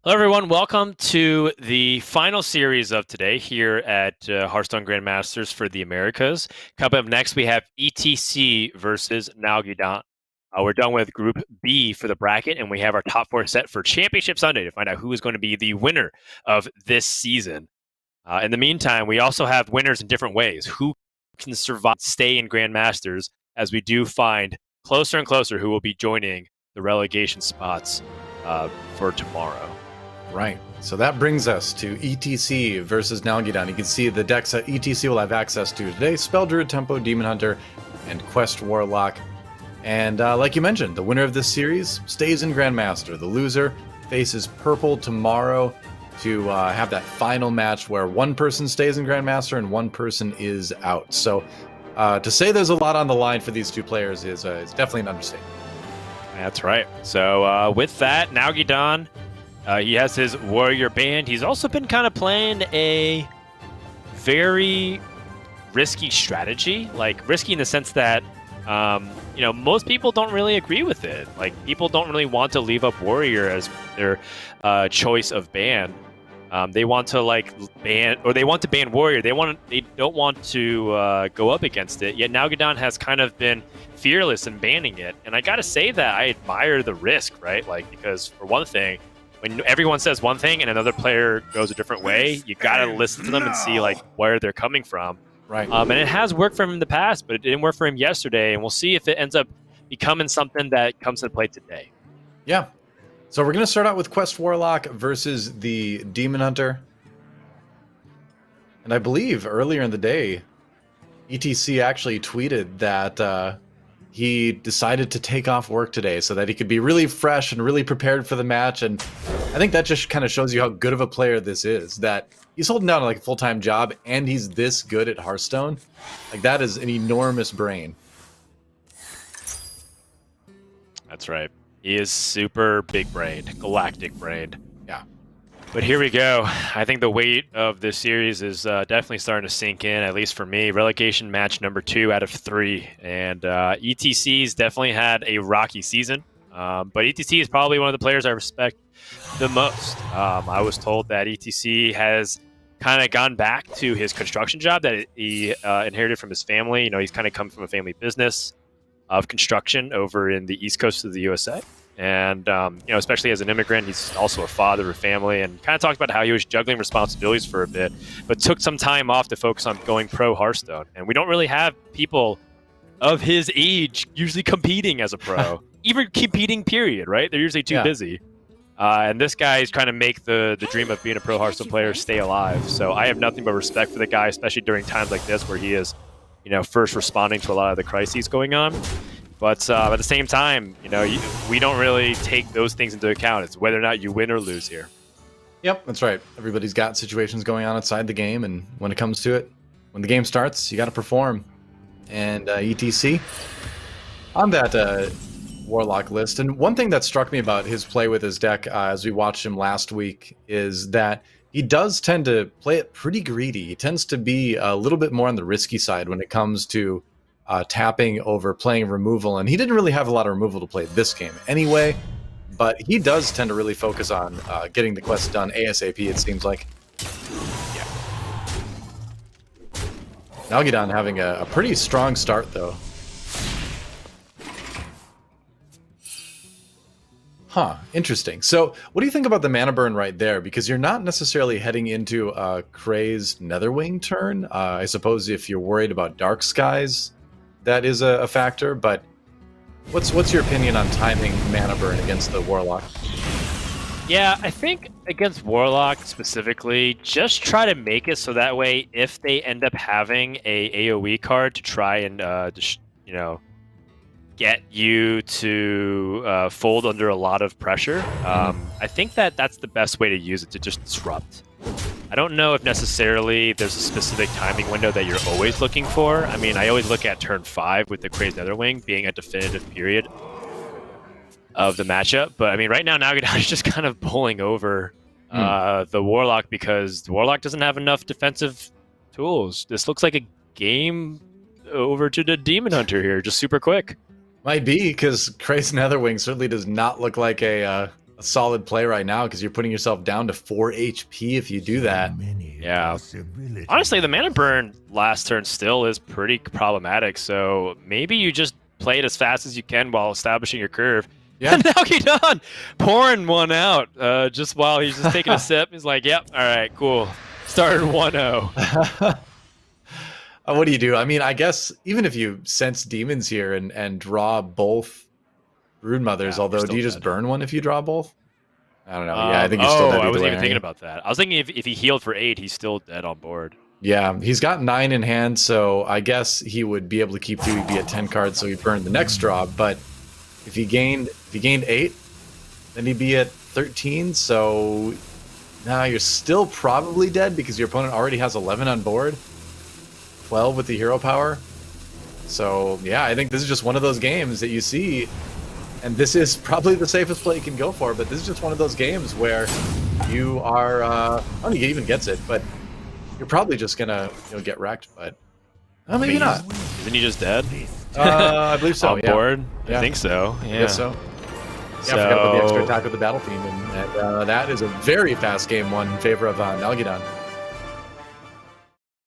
Hello, everyone. Welcome to the final series of today here at Hearthstone Grandmasters for the Americas. Coming up next, we have ETC versus Nalguidan. We're done with Group B for the bracket, and we have our top four set for Championship Sunday to find out who is going to be the winner of this season. In the meantime, we also have winners in different ways. Who can survive, stay in Grandmasters, as we do find closer and closer who will be joining the relegation spots for tomorrow. Right. So that brings us to ETC versus Nalguidan. You can see the decks that ETC will have access to today: Spell Druid, Tempo, Demon Hunter, and Quest Warlock. And like you mentioned, the winner of this series stays in Grandmaster. The loser faces Purple tomorrow to have that final match where one person stays in Grandmaster and one person is out. So to say there's a lot on the line for these two players is definitely an understatement. That's right. So with that, Nalguidan, he has his warrior band. He's also been kind of playing a very risky strategy, like risky in the sense that, most people don't really agree with it. Like, people don't really want to leave up warrior as their choice of band. They want to ban warrior. They don't want to go up against it. Yet Nalguidan has kind of been fearless in banning it, and I gotta say that I admire the risk, right? Like, because for one thing, when everyone says one thing and another player goes a different way, you gotta listen to them and see like where they're coming from. Right. And it has worked for him in the past, but it didn't work for him yesterday, and we'll see if it ends up becoming something that comes into play today. Yeah. So we're going to start out with Quest Warlock versus the Demon Hunter. And I believe earlier in the day, ETC actually tweeted that he decided to take off work today so that he could be really fresh and really prepared for the match. And I think that just kind of shows you how good of a player this is, that he's holding down like a full-time job and he's this good at Hearthstone. Like, that is an enormous brain. That's right. He is super big-brained, galactic-brained. Yeah. But here we go. I think the weight of this series is definitely starting to sink in, at least for me. Relegation match number 2 out of 3. And ETC's definitely had a rocky season. But ETC is probably one of the players I respect the most. I was told that ETC has kind of gone back to his construction job that he inherited from his family. You know, he's kind of come from a family business of construction over in the East Coast of the USA. And, especially as an immigrant, he's also a father of a family, and kind of talked about how he was juggling responsibilities for a bit, but took some time off to focus on going pro Hearthstone. And we don't really have people of his age usually competing as a pro, even competing, period, right? They're usually too busy. And this guy is trying to make the dream of being a pro Hearthstone player stay alive. So I have nothing but respect for the guy, especially during times like this where he is, first responding to a lot of the crises going on. But at the same time, we don't really take those things into account. It's whether or not you win or lose here. Yep, that's right. Everybody's got situations going on outside the game, and when it comes to it, when the game starts, you got to perform. And ETC on that Warlock list. And one thing that struck me about his play with his deck as we watched him last week is that he does tend to play it pretty greedy. He tends to be a little bit more on the risky side when it comes to tapping over playing removal. And he didn't really have a lot of removal to play this game anyway, but he does tend to really focus on getting the quest done ASAP, it seems like. Yeah. Nalguidan having a pretty strong start, though. Huh, interesting. So what do you think about the mana burn right there? Because you're not necessarily heading into a crazed Netherwing turn. I suppose if you're worried about Dark Skies, that is a factor, but what's your opinion on timing mana burn against the Warlock? Yeah, I think against Warlock specifically, just try to make it so that way if they end up having a AoE card to try and get you to fold under a lot of pressure. I think that's the best way to use it, to just disrupt. I don't know if necessarily there's a specific timing window that you're always looking for. I mean, I always look at turn 5 with the Crazed Netherwing being a definitive period of the matchup. But I mean, right now, Nalguidan is just kind of pulling over the Warlock because the Warlock doesn't have enough defensive tools. This looks like a game over to the Demon Hunter here, just super quick. Might be, because Crazed Netherwing certainly does not look like a a solid play right now because you're putting yourself down to 4 HP if you do that. Yeah. Honestly, the mana burn last turn still is pretty problematic, so maybe you just play it as fast as you can while establishing your curve. Yeah. And Nalguidan pouring one out just while he's just taking a sip. He's like, yep, all right, cool. Started 1-0. What do you do? I mean, I guess even if you sense demons here and draw both Brood Mothers, although do you just burn one if you draw both? I don't know. Yeah, I think you're still dead. I wasn't even thinking about that. I was thinking if he healed for 8, he's still dead on board. Yeah, he's got 9 in hand, so I guess he would be able to keep 2. He'd be at 10 cards, so he'd burn the next draw. But if he gained 8, then he'd be at 13. So now you're still probably dead because your opponent already has 11 on board, 12 with the hero power. So yeah, I think this is just one of those games that you see. And this is probably the safest play you can go for, but this is just one of those games where you are, I don't think he even gets it, but you're probably just gonna get wrecked, but maybe not. Isn't he just dead? I believe so, On board? Yeah. I think so, yeah. I guess so. Yeah, I forgot about the extra attack with the Battle Fiend, and that is a very fast game one in favor of Nalguidan.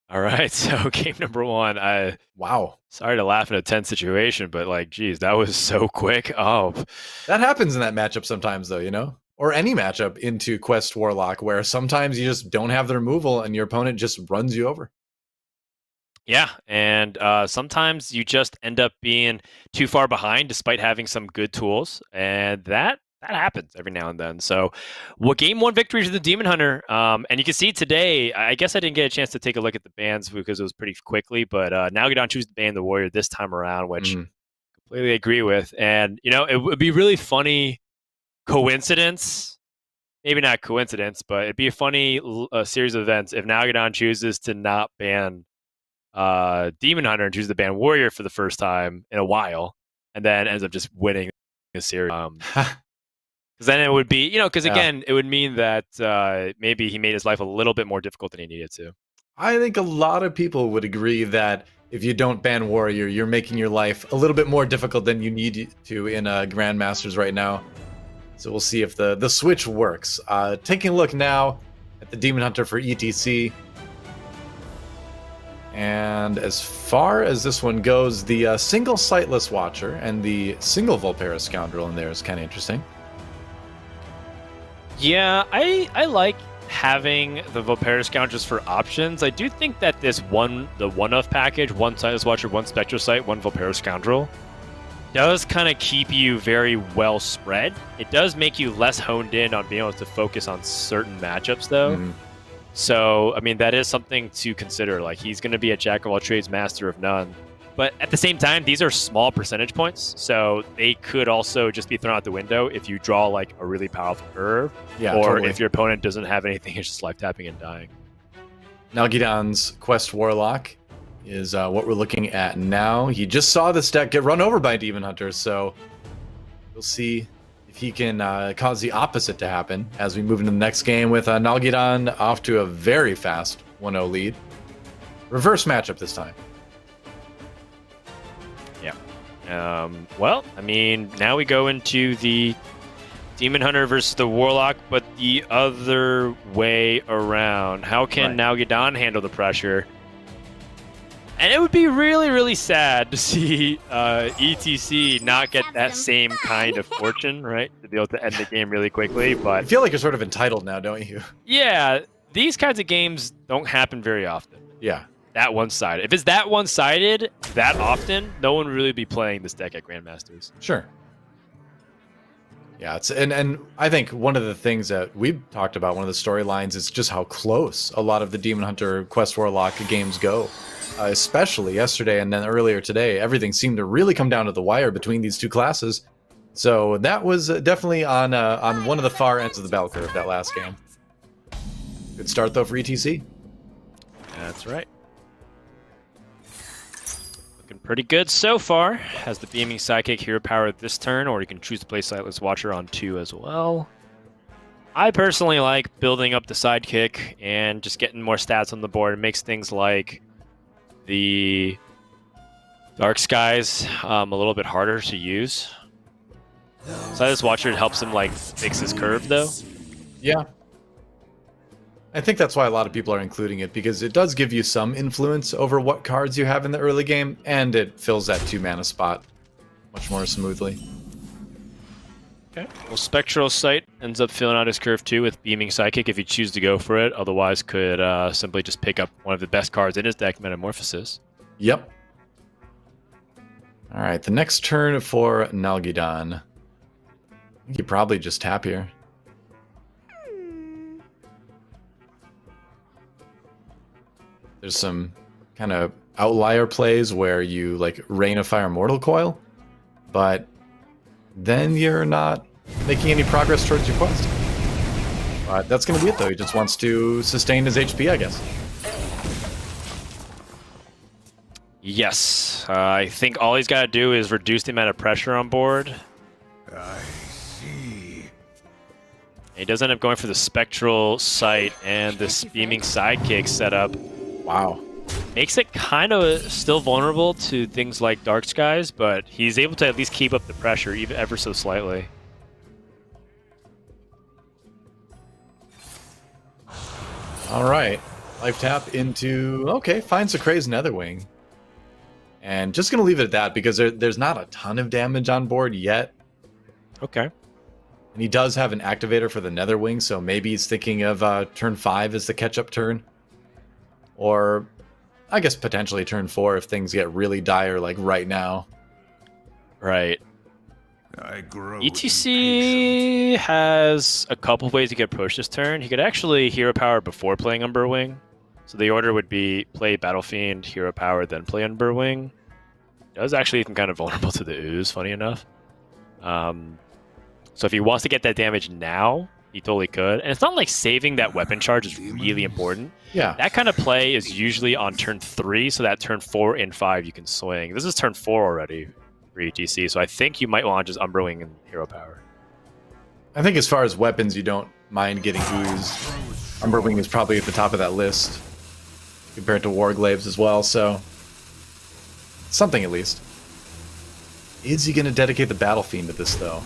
All right, so game number 1. Wow. Sorry to laugh in a tense situation, but like, geez, that was so quick. Oh, that happens in that matchup sometimes, though, or any matchup into Quest Warlock, where sometimes you just don't have the removal and your opponent just runs you over. Yeah, and sometimes you just end up being too far behind despite having some good tools, and that happens every now and then. So, game 1 victory to the Demon Hunter, and you can see today, I guess I didn't get a chance to take a look at the bans because it was pretty quickly, but Nalguidan chooses to ban the Warrior this time around, which I completely agree with. And, it would be really funny coincidence, maybe not coincidence, but it'd be a funny series of events if Nalguidan chooses to not ban Demon Hunter and chooses to ban Warrior for the first time in a while, and then ends up just winning the series. Because then it would be, because again, it would mean that maybe he made his life a little bit more difficult than he needed to. I think a lot of people would agree that if you don't ban Warrior, you're making your life a little bit more difficult than you need to in Grandmasters right now. So we'll see if the switch works. Taking a look now at the Demon Hunter for ETC. And as far as this one goes, the single Sightless Watcher and the single Vulpera Scoundrel in there is kind of interesting. Yeah, I like having the Vulpera Scoundrels for options. I do think that the one-off package, 1 Sightless Watcher, 1 Spectral Sight, 1 Vulpera Scoundrel, does kind of keep you very well spread. It does make you less honed in on being able to focus on certain matchups, though. So, I mean, that is something to consider. Like, he's going to be a jack of all trades, master of none. But at the same time, these are small percentage points, so they could also just be thrown out the window if you draw, like, a really powerful curve, if your opponent doesn't have anything, it's just life tapping and dying. Nalguidan's Quest Warlock is what we're looking at now. He just saw this deck get run over by Demon Hunter, so we'll see if he can cause the opposite to happen as we move into the next game with Nalguidan off to a very fast 1-0 lead. Reverse matchup this time. Yeah. Well, I mean, now we go into the Demon Hunter versus the Warlock, but the other way around. How can Nalguidan handle the pressure? And it would be really, really sad to see ETC not get that same kind of fortune, right? To be able to end the game really quickly. But I feel like you're sort of entitled now, don't you? Yeah, these kinds of games don't happen very often. Yeah. That one-sided. If it's that one-sided that often, no one would really be playing this deck at Grandmasters. Sure. Yeah, and I think one of the things that we've talked about, one of the storylines, is just how close a lot of the Demon Hunter Quest Warlock games go. Especially yesterday and then earlier today, everything seemed to really come down to the wire between these two classes. So that was definitely on one of the far ends of the bell curve, that last game. Good start, though, for ETC. That's right. Looking pretty good so far. Has the Beaming Sidekick hero power this turn, or you can choose to play Sightless Watcher on 2 as well. I personally like building up the Sidekick and just getting more stats on the board. It makes things like the Dark Skies a little bit harder to use. Silas Watcher helps him like fix his curve though. Yeah. I think that's why a lot of people are including it, because it does give you some influence over what cards you have in the early game, and it fills that 2-mana spot much more smoothly. Okay. Well, Spectral Sight ends up filling out his curve too with Beaming Psychic if you choose to go for it. Otherwise, could simply just pick up one of the best cards in his deck, Metamorphosis. Yep. All right, the next turn for Nalguidan. I think you probably just tap here. There's some kind of outlier plays where you like Rain of Fire Mortal Coil, but then you're not making any progress towards your quest. But that's going to be it though. He just wants to sustain his HP, I guess. Yes. I think all he's got to do is reduce the amount of pressure on board. I see. He does end up going for the Spectral Sight and this Beaming Sidekick setup. Wow. Makes it kind of still vulnerable to things like Dark Skies, but he's able to at least keep up the pressure, even ever so slightly. All right. Life tap into... Okay, finds a Crazed Netherwing. And just going to leave it at that because there's not a ton of damage on board yet. Okay. And he does have an activator for the Netherwing, so maybe he's thinking of turn 5 as the catch-up turn. Or, I guess, potentially turn 4 if things get really dire, like right now. Right. I grow ETC has a couple ways he could approach this turn. He could actually Hero Power before playing Umberwing. So the order would be play Battle Fiend, Hero Power, then play Umberwing. Does actually even kind of vulnerable to the Ooze, funny enough. So if he wants to get that damage now, he totally could. And it's not like saving that weapon charge is really important. Yeah. That kind of play is usually on turn 3, so that turn 4 and 5 you can swing. This is turn 4 already for ETC, so I think you might want to just Umberwing and Hero Power. I think as far as weapons, you don't mind getting Ooze. Umberwing is probably at the top of that list compared to Warglaives as well, so something at least. Is he going to dedicate the Battle Fiend to this, though?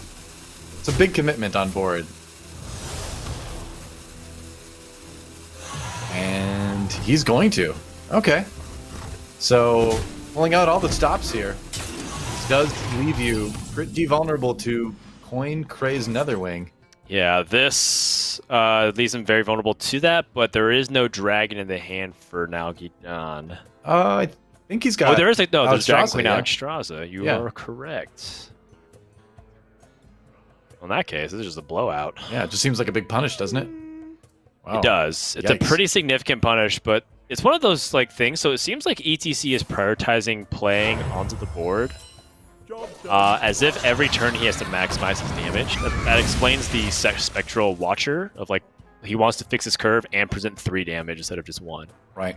It's a big commitment on board. And he's going to. Okay. So, pulling out all the stops here. This does leave you pretty vulnerable to Coin Crazed Netherwing. Yeah, this leaves him very vulnerable to that, but there is no dragon in the hand for Nalguidan. I think he's got... Oh, there is there's Dragon Queen yeah. Alexstrasza. You are correct. In that case, this is just a blowout. Yeah, it just seems like a big punish, doesn't it? Wow. It does. It's a pretty significant punish, but it's one of those like things. So it seems like ETC is prioritizing playing onto the board as if every turn he has to maximize his damage. That explains the Spectral Watcher of like he wants to fix his curve and present 3 damage instead of just 1. Right.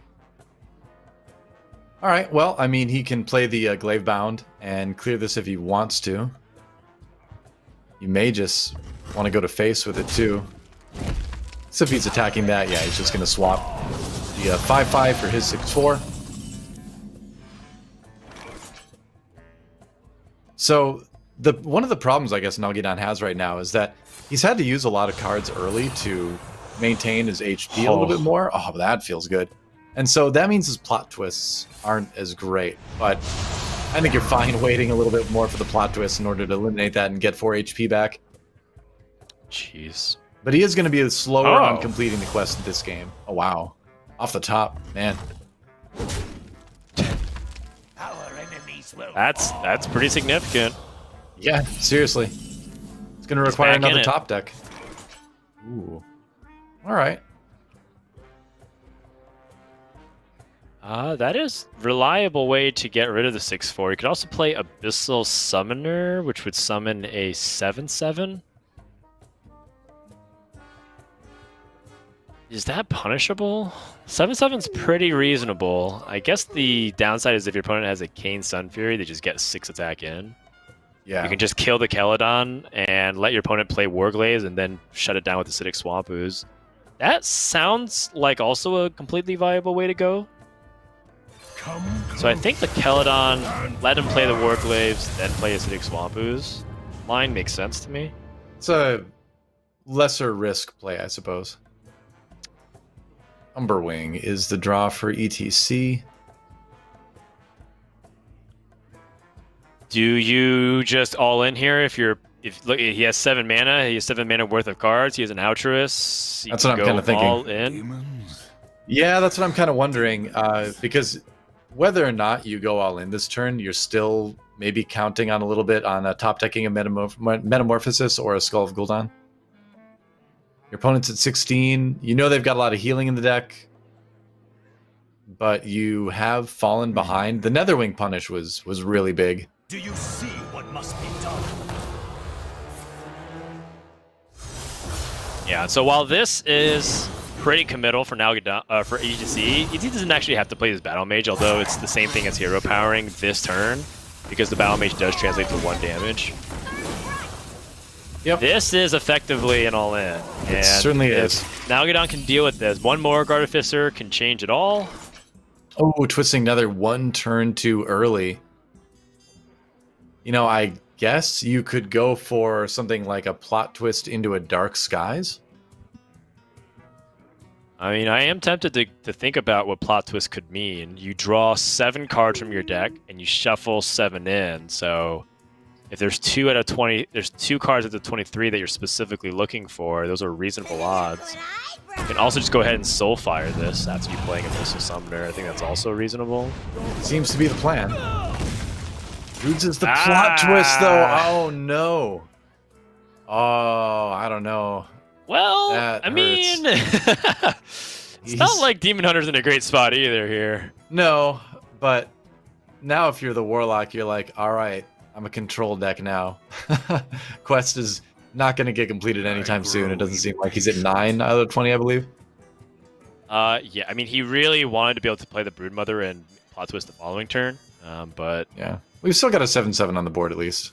All right. Well, I mean, he can play the Glaive Bound and clear this if he wants to. You may just want to go to face with it too. So if he's attacking that, yeah, he's just going to swap the 5/5 for his 6/4. So one of the problems I guess Nalguidan has right now is that he's had to use a lot of cards early to maintain his HP a little bit more. Oh, that feels good. And so that means his plot twists aren't as great. But I think you're fine waiting a little bit more for the plot twist in order to eliminate that and get 4 HP back. Jeez. But he is going to be slower on completing the quest this game. Oh, wow. Off the top, man. That's pretty significant. Yeah, seriously. It's going to require another top deck. Ooh. All right. That is a reliable way to get rid of the 6/4. You could also play Abyssal Summoner, which would summon a 7/7. Is that punishable? 7/7's pretty reasonable. I guess the downside is if your opponent has a Kane Sun Fury, they just get 6 attack in. Yeah. You can just kill the Keladon and let your opponent play Warglaives and then shut it down with Acidic Swamp Ooze. That sounds like also a completely viable way to go. So I think the Keladon, let him play the Warglaives, then play Acidic Swamp Ooze. line makes sense to me. It's a lesser risk play, I suppose. Umberwing is the draw for ETC. Do you just all in here if look, he has 7 mana, he has 7 mana worth of cards, he has an Altruist. That's what I'm kind of thinking. All in. Demons. Yeah, that's what I'm kind of wondering. Because whether or not you go all in this turn, you're still maybe counting on a little bit on a top decking a Metamorphosis or a Skull of Gul'dan. Your opponent's at 16. You know they've got a lot of healing in the deck, but you have fallen behind. The Netherwing punish was really big. Do you see what must be done? Yeah, so while this is pretty committal for Nalguidan, for ETC, ETC doesn't actually have to play this Battle Mage, although it's the same thing as hero powering this turn, because the Battle Mage does translate to 1 damage. Yep. This is effectively an all-in. It certainly is. Nalguidan can deal with this. 1 more Artificer can change it all. Oh, twisting Nether 1 turn too early. You know, I guess you could go for something like a plot twist into a Dark Skies. I mean, I am tempted to think about what plot twist could mean. You draw 7 cards from your deck, and you shuffle 7 in. So, if there's 2 out of 20, there's 2 cards out of 23 that you're specifically looking for. Those are reasonable odds. You can also just go ahead and Soulfire this after you playing a Missile Summoner. I think that's also reasonable. Seems to be the plan. Dudes is the plot twist, though. Oh, no. Oh, I don't know. Well, That I mean, it's not like Demon Hunter's in a great spot either here. No, but now if you're the Warlock, you're like, all right, I'm a control deck now. Quest is not going to get completed anytime soon. It doesn't seem like he's at 9 out of 20, I believe. Yeah, I mean, he really wanted to be able to play the Broodmother and plot twist the following turn, but Yeah. We've still got a 7/7 on the board at least.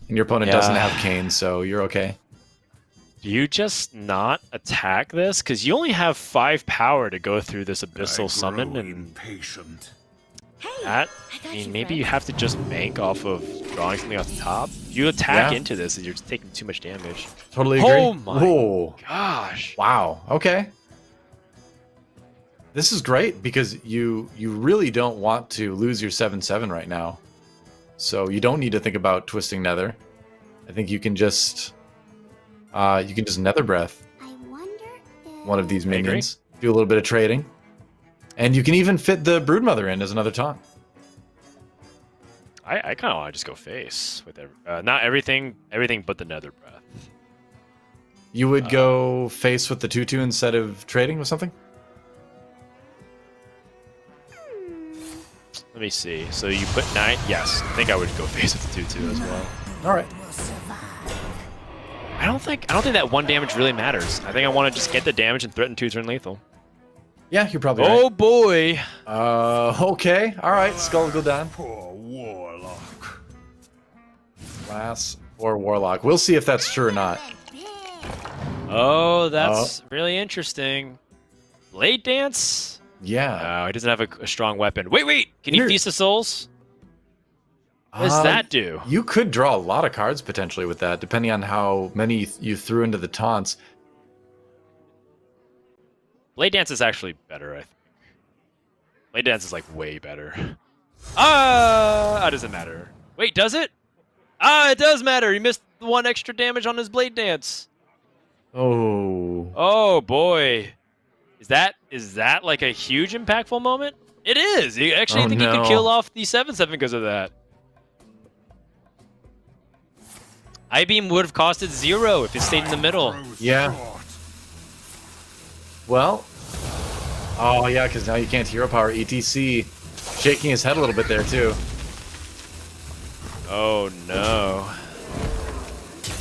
And your opponent doesn't have Kane, so you're okay. do you just not attack this? Because you only have 5 power to go through this Abyssal Summon, and impatient. that, I mean, maybe you have to just bank off of drawing something off the top. You attack Yeah. into this, and you're just taking too much damage. Totally agree. Oh my Whoa. gosh. Wow. Okay. This is great because you really don't want to lose your 7/7 right now. So you don't need to think about twisting Nether. I think you can just Nether Breath one of these minions. Do a little bit of trading. And you can even fit the Broodmother in as another taunt. I kind of want to just go face with not everything but the Nether Breath. You would go face with the 2/2 instead of trading with something? Let me see. So you put 9. Yes, I think I would go face with the 2/2 as well. All right. I don't think that 1 damage really matters. I think I want to just get the damage and threaten 2 turn lethal. Yeah, you're probably Oh right. boy. Okay. All right. Skull go down. Poor Warlock. Glass or Warlock. We'll see if that's true or not. Oh, that's really interesting. Blade Dance? Yeah. No, he doesn't have a strong weapon. Wait. Can you Here- Feast of Souls? What does that do? You could draw a lot of cards potentially with that, depending on how many you threw into the taunts. Blade Dance is actually better, I think. Blade Dance is like way better. It doesn't matter. Wait, does it? It does matter. He missed 1 extra damage on his Blade Dance. Oh. Oh boy. Is that like a huge impactful moment? It is. You actually think he could kill off the 7/7 because of that. I-Beam would have costed 0 if it stayed in the middle. Yeah. Well. Oh, yeah, because now you can't hero power ETC. Shaking his head a little bit there, too. Oh no.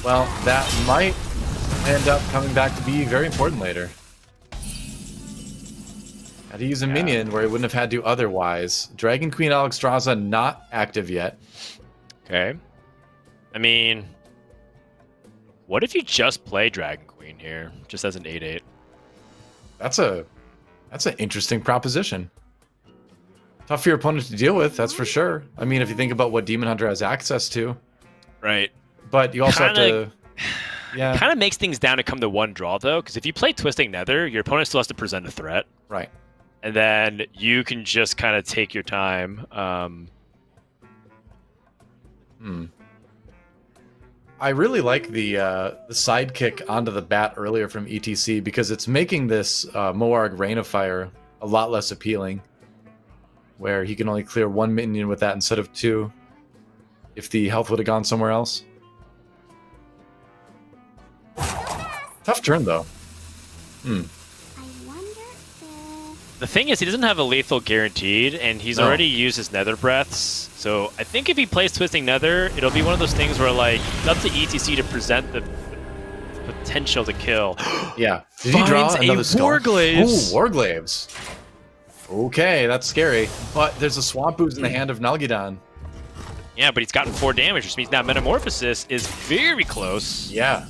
Well, that might end up coming back to be very important later. Had to use a minion where he wouldn't have had to otherwise. Dragon Queen Alexstrasza not active yet. Okay. I mean, what if you just play Dragon Queen here, just as an 8/8? That's an interesting proposition. Tough for your opponent to deal with, that's for sure. I mean, if you think about what Demon Hunter has access to. Right. but you also have Kinda- to. Yeah. Kind of makes things down to come to one draw, though, because if you play Twisting Nether, your opponent still has to present a threat. Right. And then you can just kind of take your time. I really like the sidekick onto the bat earlier from ETC because it's making this Moarg Rain of Fire a lot less appealing, where he can only clear one minion with that instead of two if the health would have gone somewhere else. Tough turn, though. I wonder if... The thing is, he doesn't have a lethal guaranteed, and he's No. already used his Nether Breaths. So I think if he plays Twisting Nether, it'll be one of those things where, like, it's up to ETC to present the potential to kill. Yeah. Did he draw Finds a another skull? Warglaves. Ooh, Warglaves. Okay, that's scary. But there's a Swamp Ooze in the hand of Nalguidan. Yeah, but he's gotten 4 damage, which means now Metamorphosis is very close. Yeah.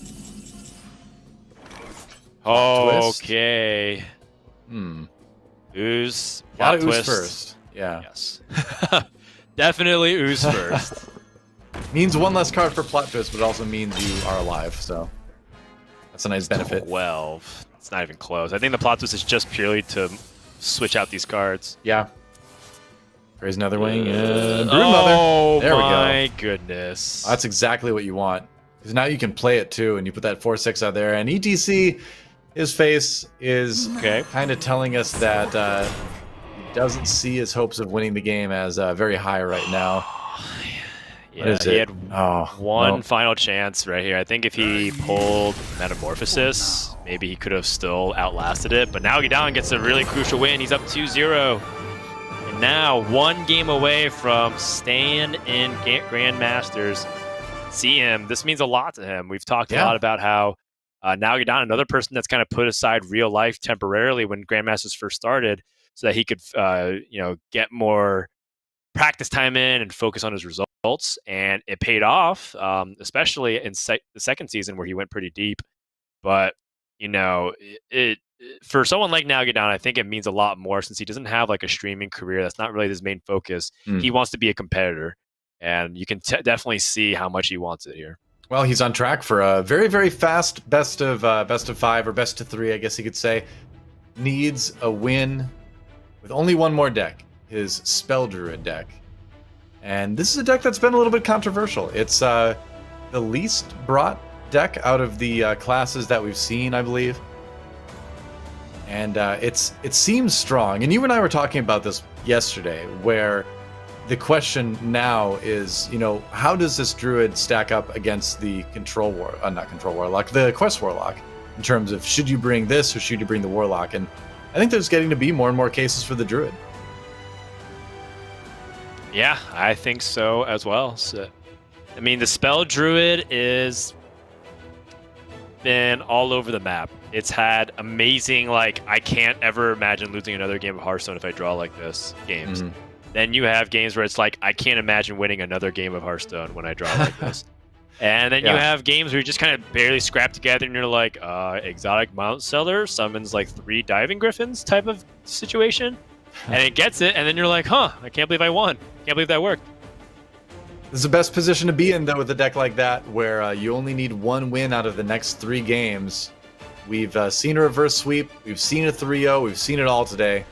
Okay. Ooze. Gotta Plot ooze twist. first. Yeah. Yes. Definitely ooze first. Means one less card for plot twist, but it also means you are alive, so that's a nice benefit. 12. It's not even close. I think the plot twist is just purely to switch out these cards. Yeah. Praise Netherwing and Brood Oh Mother. There we go. my goodness. That's exactly what you want. Because now you can play it too, and you put that 4/6 out there. And ETC, his face is Okay. kind of telling us that he doesn't see his hopes of winning the game as very high right now. Yeah, What is he it? had one no. final chance right here. I think if he pulled Metamorphosis, maybe he could have still outlasted it. But now Nalguidan gets a really crucial win. He's up 2-0. And now 1 game away from staying in Grandmasters. See him. This means a lot to him. We've talked a lot about how Nalguidan, another person that's kind of put aside real life temporarily when Grandmasters first started, so that he could, get more practice time in and focus on his results. And it paid off, especially in the second season where he went pretty deep. But it for someone like Nalguidan, I think it means a lot more since he doesn't have like a streaming career. That's not really his main focus. He wants to be a competitor. And you can definitely see how much he wants it here. Well, he's on track for a very, very fast best of 5 or best of 3, I guess you could say. Needs a win with only one more deck, his Spell Druid deck. And this is a deck that's been a little bit controversial. It's the least brought deck out of the classes that we've seen, I believe. And it seems strong. And you and I were talking about this yesterday, where the question now is, how does this Druid stack up against the the Quest Warlock, in terms of should you bring this or should you bring the Warlock? And I think there's getting to be more and more cases for the Druid. Yeah, I think so as well. So, I mean, the Spell Druid is been all over the map. It's had amazing, I can't ever imagine losing another game of Hearthstone if I draw like this games. Then you have games where it's like, I can't imagine winning another game of Hearthstone when I draw like this. And then you have games where you just kind of barely scrap together and you're like, exotic mount seller summons 3 diving griffins type of situation. And it gets it, and then you're like, I can't believe I won. Can't believe that worked. This is the best position to be in, though, with a deck like that, where you only need 1 win out of the next 3 games. We've seen a reverse sweep. We've seen a 3-0. We've seen it all today.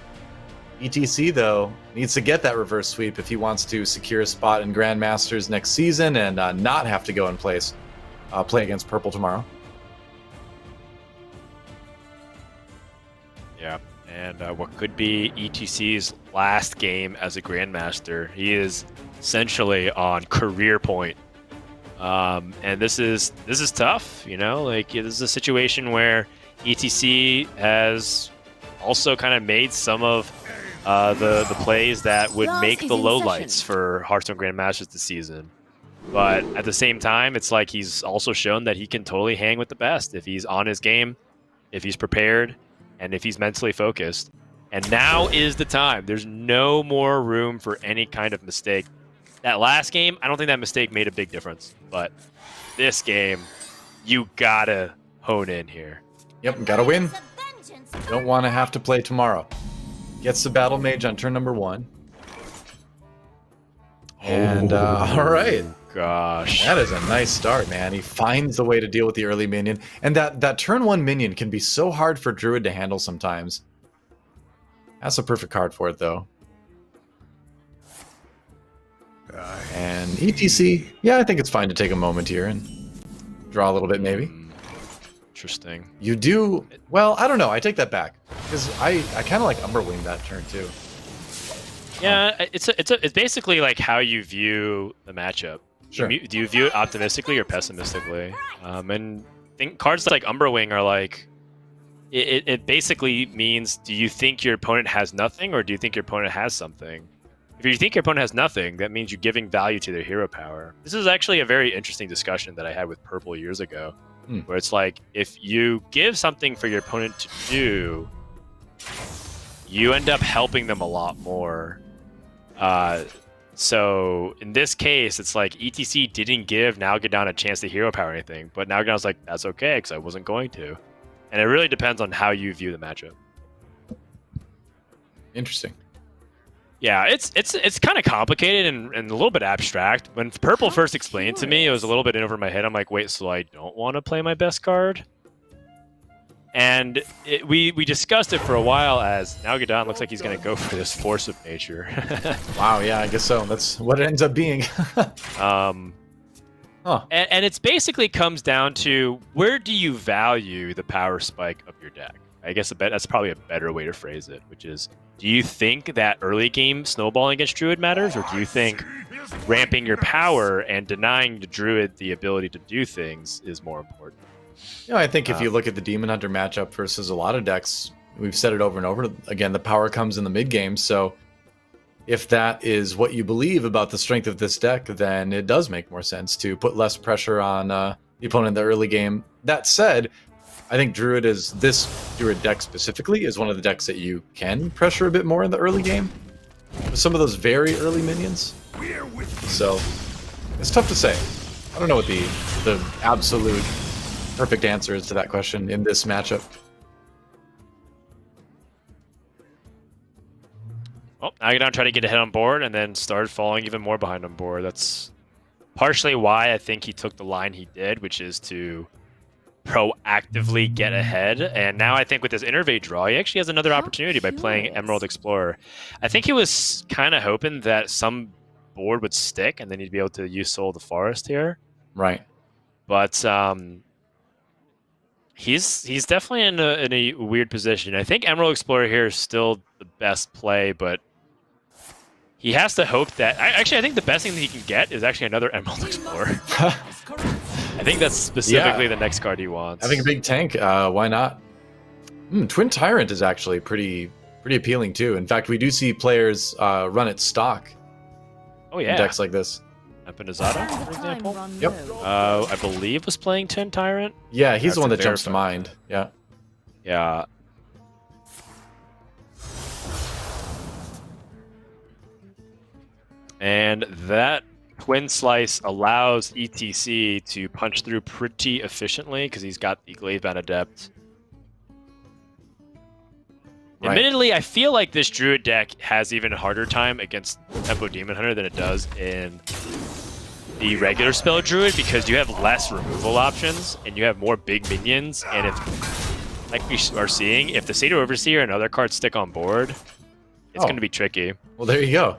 ETC, though, needs to get that reverse sweep if he wants to secure a spot in Grandmasters next season and not have to go and play against Purple tomorrow. Yeah, and what could be ETC's last game as a Grandmaster. He is essentially on career point. And this is tough, this is a situation where ETC has also kind of made some of the plays that would make the lowlights for Hearthstone Grandmasters this season. But at the same time, it's like he's also shown that he can totally hang with the best if he's on his game, if he's prepared, and if he's mentally focused. And now is the time. There's no more room for any kind of mistake. That last game, I don't think that mistake made a big difference. But this game, you gotta hone in here. Yep, gotta win. Don't want to have to play tomorrow. Gets the Battle Mage on turn number 1. And, all right. gosh. That is a nice start, man. He finds the way to deal with the early minion. And that turn 1 minion can be so hard for Druid to handle sometimes. That's a perfect card for it, though. And ETC, yeah, I think it's fine to take a moment here and draw a little bit, maybe. Interesting. You do, well, I don't know. I take that back because I kind of like Umberwing that turn too. Yeah, it's basically like how you view the matchup. Sure. Do you view it optimistically or pessimistically? And I think cards like Umberwing are like, it basically means, do you think your opponent has nothing or do you think your opponent has something? If you think your opponent has nothing, that means you're giving value to their hero power. This is actually a very interesting discussion that I had with Purple years ago, where it's like, if you give something for your opponent to do, you end up helping them a lot more. So in this case, it's like ETC didn't give Nalguidan a chance to hero power anything, but Nalguidan's like, that's okay, because I wasn't going to. And it really depends on how you view the matchup. Interesting. Yeah, it's kind of complicated and a little bit abstract. When Purple first explained to me, it was a little bit in over my head. I'm like, wait, so I don't want to play my best card? And we discussed it for a while as Nalguidan looks like he's going to go for this Force of Nature. Wow, yeah, I guess so. That's what it ends up being. And it's basically comes down to, where do you value the power spike of your deck? I guess that's probably a better way to phrase it, which is, do you think that early game snowballing against Druid matters, or do you think ramping your power and denying the Druid the ability to do things is more important? You know, I think if you look at the Demon Hunter matchup versus a lot of decks, we've said it over and over again, the power comes in the mid game. So if that is what you believe about the strength of this deck, then it does make more sense to put less pressure on the opponent in the early game. That said, I think this Druid deck specifically is one of the decks that you can pressure a bit more in the early game with some of those very early minions. So it's tough to say. I don't know what the absolute perfect answer is to that question in this matchup. Well, Nalguidan tried to get ahead on board and then started falling even more behind on board. That's partially why I think he took the line he did, which is to proactively get ahead. And now I think with this Innervate draw, he actually has another opportunity by playing Emerald Explorer. I think he was kind of hoping that some board would stick and then he'd be able to use Soul of the Forest here. Right. But he's definitely in a weird position. I think Emerald Explorer here is still the best play, but he has to hope that... I think the best thing that he can get is actually another Emerald Explorer. I think that's specifically the next card he wants. Having a big tank, why not? Twin Tyrant is actually pretty appealing too. In fact, we do see players run it stock. Oh yeah, in decks like this. Epinizada, for example. Yep. I believe was playing Twin Tyrant. Yeah, he's the one that jumps to mind. Yeah. Yeah. And that Twin Slice allows ETC to punch through pretty efficiently because he's got the Gladebound Adept. Right. Admittedly, I feel like this Druid deck has even a harder time against Tempo Demon Hunter than it does in the regular spell Druid because you have less removal options and you have more big minions. And if, like we are seeing, if the Satyr Overseer and other cards stick on board, it's going to be tricky. Well, there you go.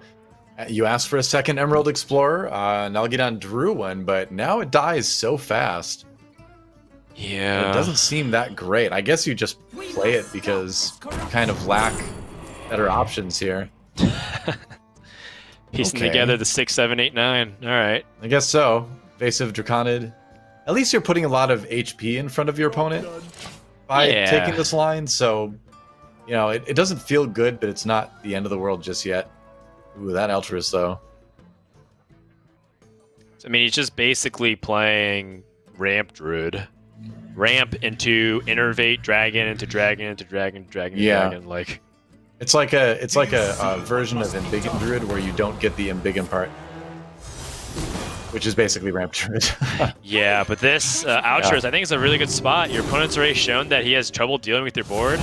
You asked for a second Emerald Explorer. Nalguidan drew one, but now it dies so fast. Yeah. It doesn't seem that great. I guess you just play it because you kind of lack better options here. Piecing together the 6, 7, 8, 9. All right. I guess so. Evasive Draconid. At least you're putting a lot of HP in front of your opponent by taking this line. So, you know, it doesn't feel good, but it's not the end of the world just yet. Ooh, that Altruist, though. I mean, he's just basically playing Ramp Druid. Ramp into Innervate Dragon into Dragon into Dragon, Dragon. Like, it's like a version of Embiggen Druid where you don't get the Embiggen part, which is basically Ramp Druid. Yeah, but this Altruist, I think, is a really good spot. Your opponent's already shown that he has trouble dealing with your board.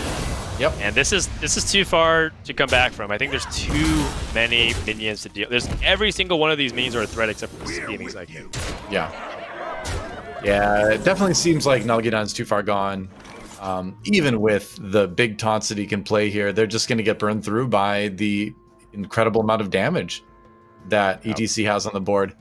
Yep. And this is too far to come back from. I think there's too many minions to deal. There's every single one of these minions are a threat except for the Steaming Psychic. Yeah. Yeah, it definitely seems like Nalguidan's too far gone. Even with the big taunts that he can play here, they're just going to get burned through by the incredible amount of damage that ETC has on the board.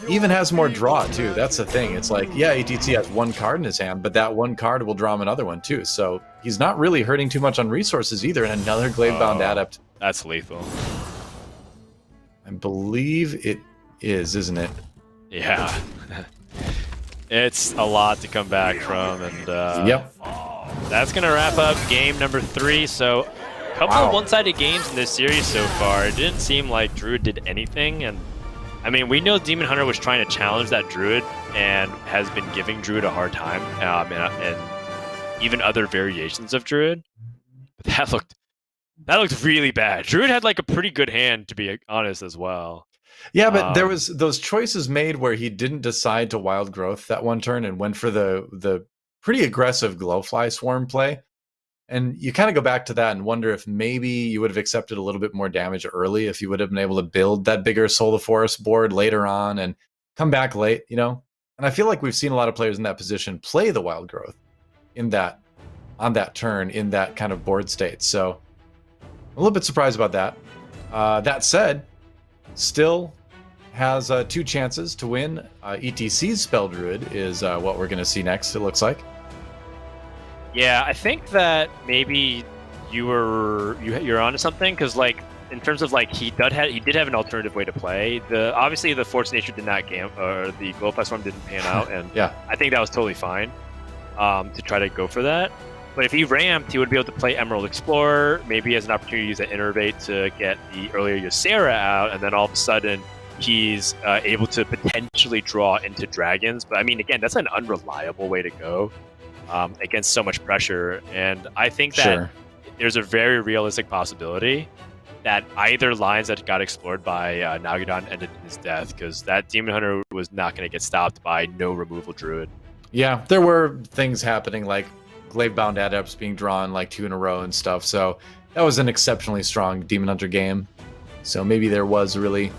He even has more draw, too. That's the thing. It's like, yeah, ETC has one card in his hand, but that one card will draw him another one, too. So he's not really hurting too much on resources either. And another Gladebound Adept. That's lethal. I believe it is, isn't it? Yeah. It's a lot to come back from, and yep. That's going to wrap up game number 3. So a couple of one-sided games in this series so far. It didn't seem like Druid did anything, and I mean, we know Demon Hunter was trying to challenge that Druid and has been giving Druid a hard time, and even other variations of Druid. But that looked really bad. Druid had like a pretty good hand, to be honest, as well. Yeah, but there was those choices made where he didn't decide to Wild Growth that one turn and went for the pretty aggressive Glowfly Swarm play. And you kind of go back to that and wonder if maybe you would have accepted a little bit more damage early if you would have been able to build that bigger Soul of the Forest board later on and come back late, you know? And I feel like we've seen a lot of players in that position play the Wild Growth on that turn, in that kind of board state. So a little bit surprised about that. That said, still has 2 chances to win. ETC's Spell Druid is what we're going to see next, it looks like. Yeah, I think that maybe you're onto something, because like in terms of like he did have an alternative way to play. Obviously the Force Nature did not or the Glowfly Swarm didn't pan out, and yeah, I think that was totally fine to try to go for that. But if he ramped, he would be able to play Emerald Explorer. Maybe he has an opportunity to use that Innervate to get the earlier Ysera out, and then all of a sudden he's able to potentially draw into dragons. But I mean, again, that's an unreliable way to go against so much pressure. And I think that there's a very realistic possibility that either lines that got explored by Nalguidan ended in his death, because that Demon Hunter was not going to get stopped by no removal Druid. Yeah, there were things happening like Gladebound Adepts being drawn like 2 in a row and stuff. So that was an exceptionally strong Demon Hunter game. So maybe there was really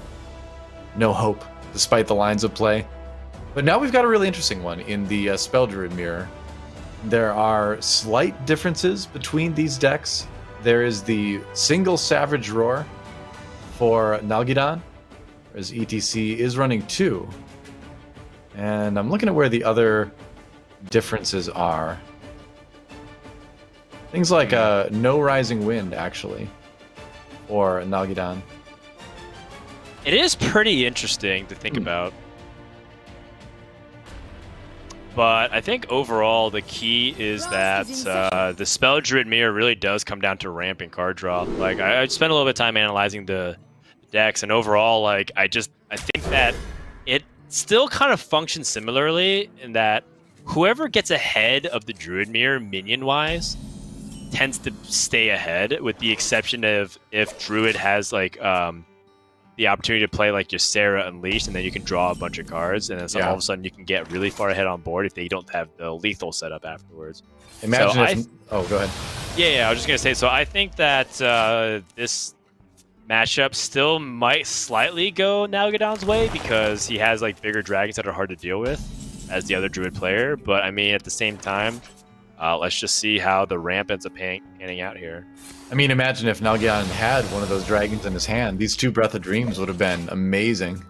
no hope despite the lines of play. But now we've got a really interesting one in the Spell Druid mirror. There are slight differences between these decks. There is the single Savage Roar for Nalguidan, whereas ETC is running 2. And I'm looking at where the other differences are. Things like no Rising Wind, actually, or Nalguidan. It is pretty interesting to think about. But I think overall the key is that the Spell Druid mirror really does come down to ramp and card draw. Like I spent a little bit of time analyzing the decks, and overall, like I think that it still kind of functions similarly in that whoever gets ahead of the Druid mirror minion-wise tends to stay ahead, with the exception of if Druid has like the opportunity to play like Ysera Unleashed, and then you can draw a bunch of cards, and then all of a sudden you can get really far ahead on board if they don't have the lethal setup afterwards. Imagine oh, go ahead. Yeah, I was just gonna say. So I think that this matchup still might slightly go Nalguidan's way, because he has like bigger dragons that are hard to deal with as the other Druid player. But I mean, at the same time, let's just see how the ramp ends up panning out here. I mean, imagine if Nalguidan had one of those dragons in his hand. These 2 Breath of Dreams would have been amazing.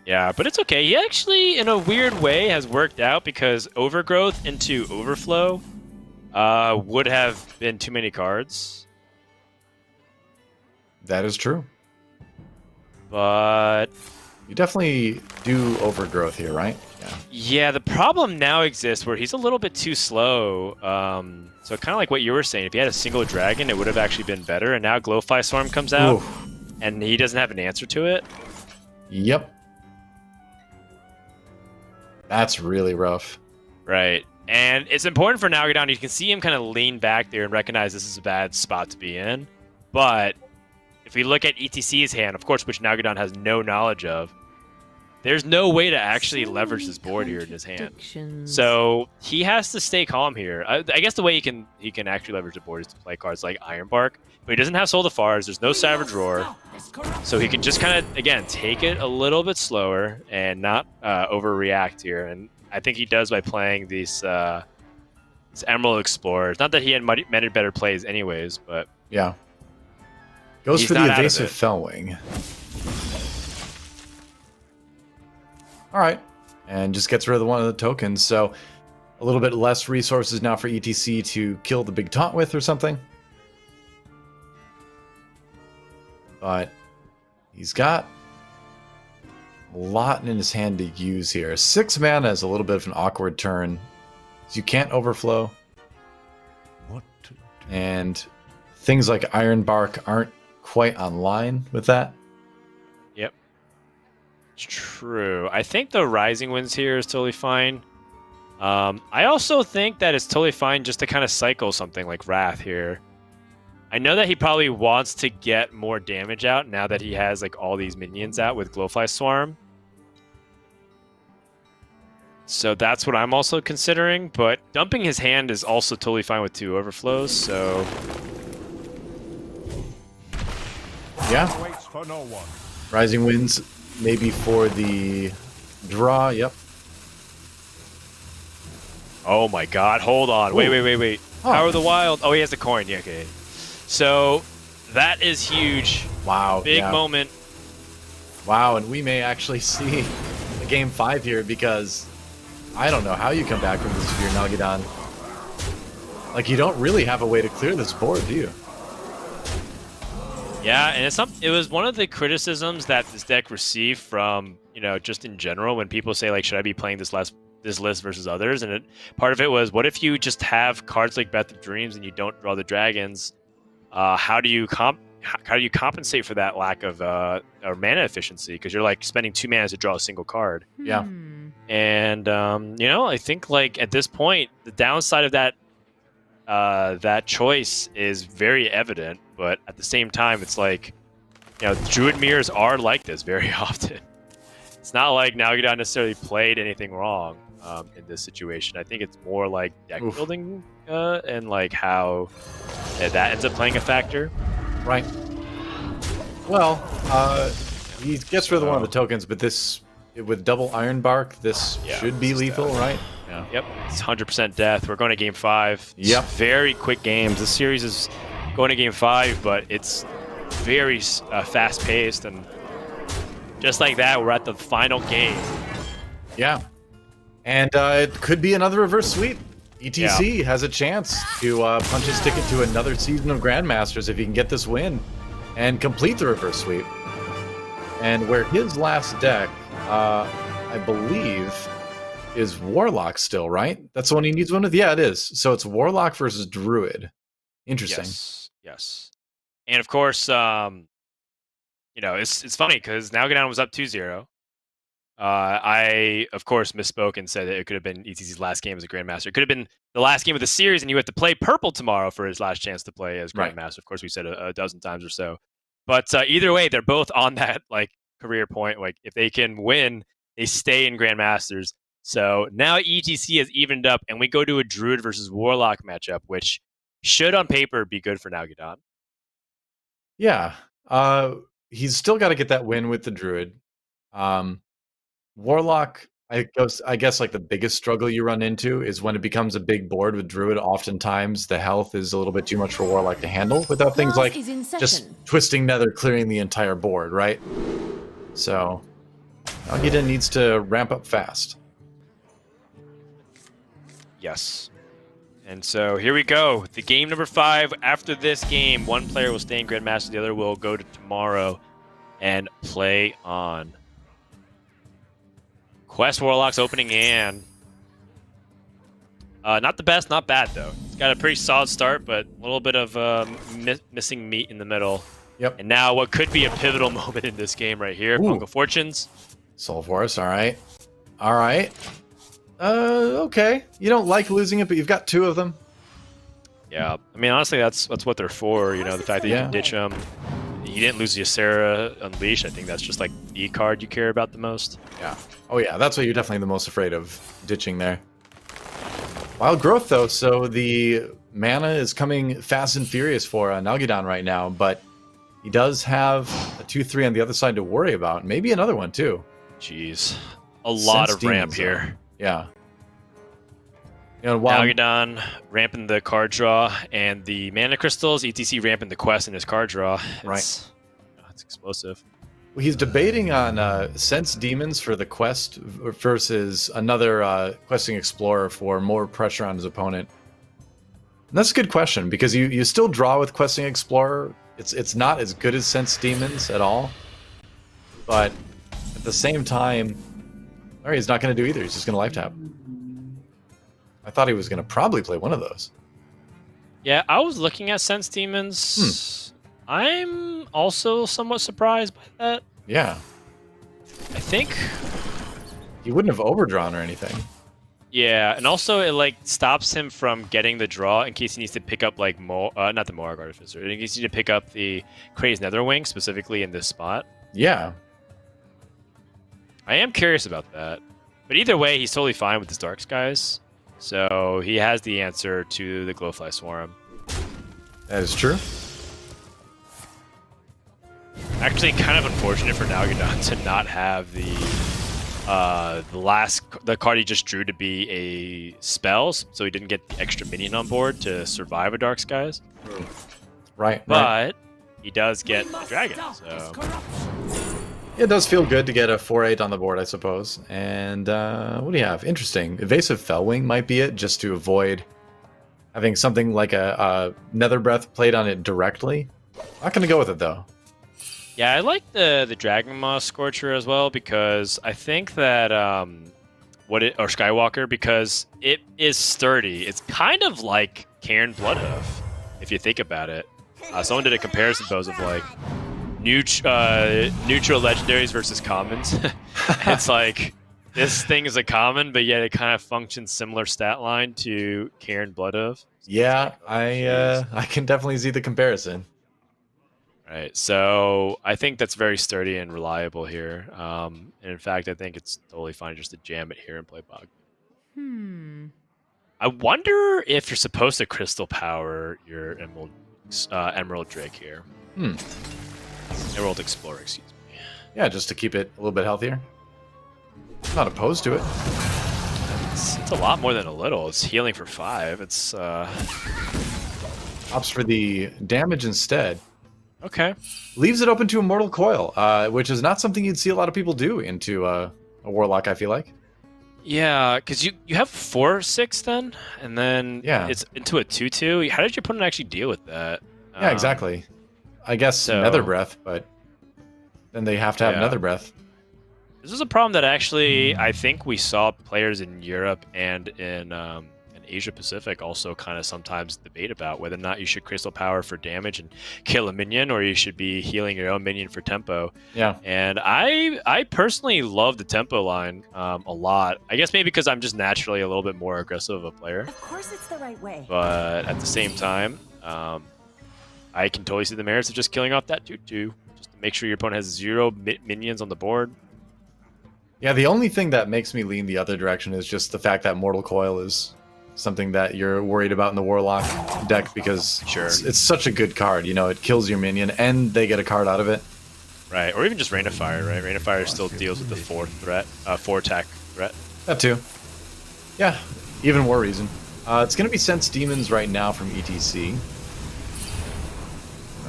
Yeah, but it's okay. He actually, in a weird way, has worked out, because Overgrowth into Overflow would have been too many cards. That is true. But you definitely do Overgrowth here, right? Yeah, the problem now exists where he's a little bit too slow. So kind of like what you were saying, if he had a single dragon, it would have actually been better. And now Glowfly Swarm comes out, and he doesn't have an answer to it. Yep. That's really rough. Right. And it's important for Nalguidan. You can see him kind of lean back there and recognize this is a bad spot to be in. But if we look at ETC's hand, of course, which Nalguidan has no knowledge of, there's no way to actually leverage this board here in his hand. So he has to stay calm here. I guess the way he can actually leverage the board is to play cards like Ironbark, but he doesn't have Soul to Fars. There's no Savage Roar, so he can just kind of again take it a little bit slower and not overreact here. And I think he does by playing these Emerald Explorers. Not that he had many better plays anyways, but yeah, goes for the evasive Fellwing. All right, and just gets rid of one of the tokens, so a little bit less resources now for ETC to kill the big taunt with or something. But he's got a lot in his hand to use here. 6 mana is a little bit of an awkward turn, so you can't overflow. What to do? And things like Ironbark aren't quite online with that. Yep. It's true. I think the Rising Winds here is totally fine. I also think that it's totally fine just to kind of cycle something like Wrath here. I know that he probably wants to get more damage out now that he has like all these minions out with Glowfly Swarm. So that's what I'm also considering, but dumping his hand is also totally fine with 2 overflows, so... Yeah. Waits for no one. Rising Winds, maybe for the draw, yep. Oh my god, hold on. Wait. Oh. Power of the Wild. Oh, he has the coin. Yeah, okay. So, that is huge. Wow. Big yeah. moment. Wow, and we may actually see a game 5 here because I don't know how you come back from this if you're Nalguidan. Like, you don't really have a way to clear this board, do you? Yeah, and it was one of the criticisms that this deck received from, you know, just in general when people say, like, should I be playing this list versus others? And part of it was, what if you just have cards like Breath of Dreams and you don't draw the dragons? How do you compensate for that lack of or mana efficiency? Because you're like spending 2 mana to draw a single card. Yeah. And you know, I think like at this point, the downside of that choice is very evident. But at the same time, it's like, you know, Druid mirrors are like this very often. It's not like Nalguidan necessarily played anything wrong in this situation. I think it's more like deck building and like how that ends up playing a factor. Right. Well, he gets rid of one of the tokens, but this, with double Ironbark, this should be lethal, right? Yeah. Yep. It's 100% death. We're going to game 5. Yep. Very quick games. This series is going to game 5, but it's very fast-paced, and just like that, we're at the final game. Yeah. And it could be another reverse sweep. ETC has a chance to punch his ticket to another season of Grandmasters if he can get this win and complete the reverse sweep. And where his last deck, I believe, is Warlock still, right? That's the one he needs one with? Yeah, it is. So it's Warlock versus Druid. Interesting. Yes. And of course, you know, it's funny because Nalguidan was up 2-0. I, of course, misspoke and said that it could have been ETC's last game as a Grandmaster. It could have been the last game of the series, and you have to play purple tomorrow for his last chance to play as Grandmaster. Right. Of course, we said a dozen times or so. But either way, they're both on that like career point. Like, if they can win, they stay in Grandmasters. So now ETC has evened up, and we go to a Druid versus Warlock matchup, which should, on paper, be good for Nalguidan. Yeah. He's still got to get that win with the Druid. Warlock, I guess like the biggest struggle you run into is when it becomes a big board with Druid. Oftentimes the health is a little bit too much for Warlock to handle without things like just Twisting Nether clearing the entire board, right? So Nalguidan needs to ramp up fast. Yes. And so here we go. The game number 5. After this game, one player will stay in Grandmaster, the other will go to tomorrow and play on. Quest Warlock's opening hand. Not the best, not bad though. It's got a pretty solid start, but a little bit of missing meat in the middle. Yep. And now what could be a pivotal moment in this game right here. Punk of Fortunes. Soul Force, all right. All right. Okay. You don't like losing it, but you've got 2 of them. Yeah. I mean, honestly, that's what they're for. You know, the fact that you can ditch them. You didn't lose the Ysera Unleashed. I think that's just like the card you care about the most. Yeah. Oh yeah, that's what you're definitely the most afraid of ditching there. Wild Growth though, so the mana is coming fast and furious for Nalguidan right now, but he does have a 2/3 on the other side to worry about. Maybe another one too. Jeez. A lot Sense of ramp Demons, here. Yeah. You know, while Nalguidan ramping the card draw, and the mana crystals, ETC ramping the quest in his card draw. It's explosive. he's debating on Sense Demons for the quest versus another questing explorer for more pressure on his opponent. And that's a good question because you still draw with questing explorer. It's not as good as Sense Demons at all, but at the same time, all right, he's not going to do either. He's just going to life tap. I thought he was going to probably play one of those. Yeah, I was looking at Sense Demons. I'm also somewhat surprised by that. Yeah. I think. He wouldn't have overdrawn or anything. Yeah, and also it like stops him from getting the draw in case he needs to pick up like not the Morag Artificer. In case he needs to pick up the Crazed Netherwing specifically in this spot. Yeah. I am curious about that. But either way, he's totally fine with his Dark Skies. So he has the answer to the Glowfly Swarm. That is true. Actually, kind of unfortunate for Nalguidan to not have the card he just drew to be a spells, so he didn't get the extra minion on board to survive a Dark Skies. Right. But he does get the dragon. So It does feel good to get a 4/8 on the board, I suppose. And what do you have? Interesting. Evasive Fellwing might be it, just to avoid having something like a Nether Breath played on it directly. Not going to go with it, though. yeah, I like the Dragon Moss Scorcher as well because I think that or Skywalker because it is sturdy. It's kind of like Cairn Bloodhoof, if you think about it. Someone did a comparison pose of like neutral legendaries versus commons. It's like this thing is a common, but yet it kind of functions similar stat line to Cairn Bloodhoof. Yeah, I can definitely see the comparison. Right, so I think that's very sturdy and reliable here. And in fact, I think it's totally fine just to jam it here and play Bog. I wonder if you're supposed to Crystal Power your Emerald Drake here. Emerald Explorer, excuse me. Yeah, just to keep it a little bit healthier. Not opposed to it. It's a lot more than a little. It's healing for 5. It's Opts for the damage instead. okay. Leaves it open to Immortal Coil, which is not something you'd see a lot of people do into a Warlock, I feel like. Yeah, because you have 4/6 then, and then it's into a 2/2. How did your opponent actually deal with that? Yeah, exactly. I guess Nether Breath, but then they have to have Nether Breath. This is a problem that actually I think we saw players in Europe and in Asia Pacific also kind of sometimes debate about whether or not you should Crystal Power for damage and kill a minion, or you should be healing your own minion for tempo. Yeah. And I personally love the tempo line a lot. I guess maybe because I'm just naturally a little bit more aggressive of a player. Of course it's the right way. But at the same time, I can totally see the merits of just killing off that 2/2, just to make sure your opponent has 0 minions on the board. Yeah, the only thing that makes me lean the other direction is just the fact that Mortal Coil is something that you're worried about in the Warlock deck because it's such a good card. You know, it kills your minion and they get a card out of it. Right, or even just Rain of Fire, right? Rain of Fire still deals with the 4 attack threat. That too. Yeah, even more reason. It's going to be Sense Demons right now from ETC.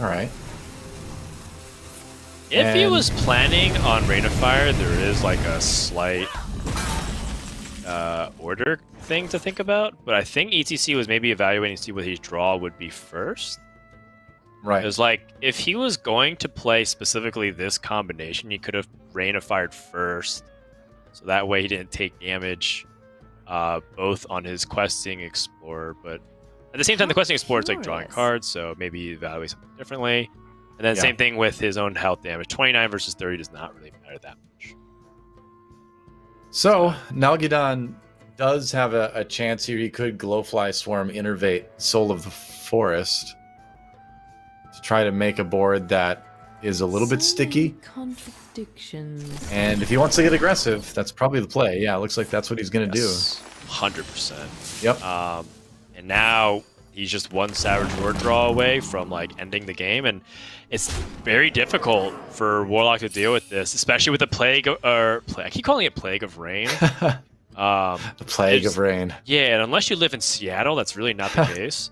All right. If he was planning on Rain of Fire, there is like a slight order thing to think about, but I think ETC was maybe evaluating to see what his draw would be first. Right. It was like, if he was going to play specifically this combination, he could have Rain of Fired first, so that way he didn't take damage both on his Questing Explorer, but at the same time, the Questing Explorer is like drawing cards, so maybe he evaluates something differently. And then same thing with his own health damage. 29 versus 30 does not really matter that much. So, Nalguidan does have a chance here. He could Glowfly Swarm Innervate Soul of the Forest to try to make a board that is a little bit sticky. Contradictions. And if he wants to get aggressive, that's probably the play. Yeah, it looks like that's what he's going to do. 100%. Yep. And now he's just one Savage Roar draw away from like ending the game, and it's very difficult for Warlock to deal with this, especially with the plague I keep calling it Plague of Rain. The Plague of Rain. Yeah, and unless you live in Seattle, that's really not the case,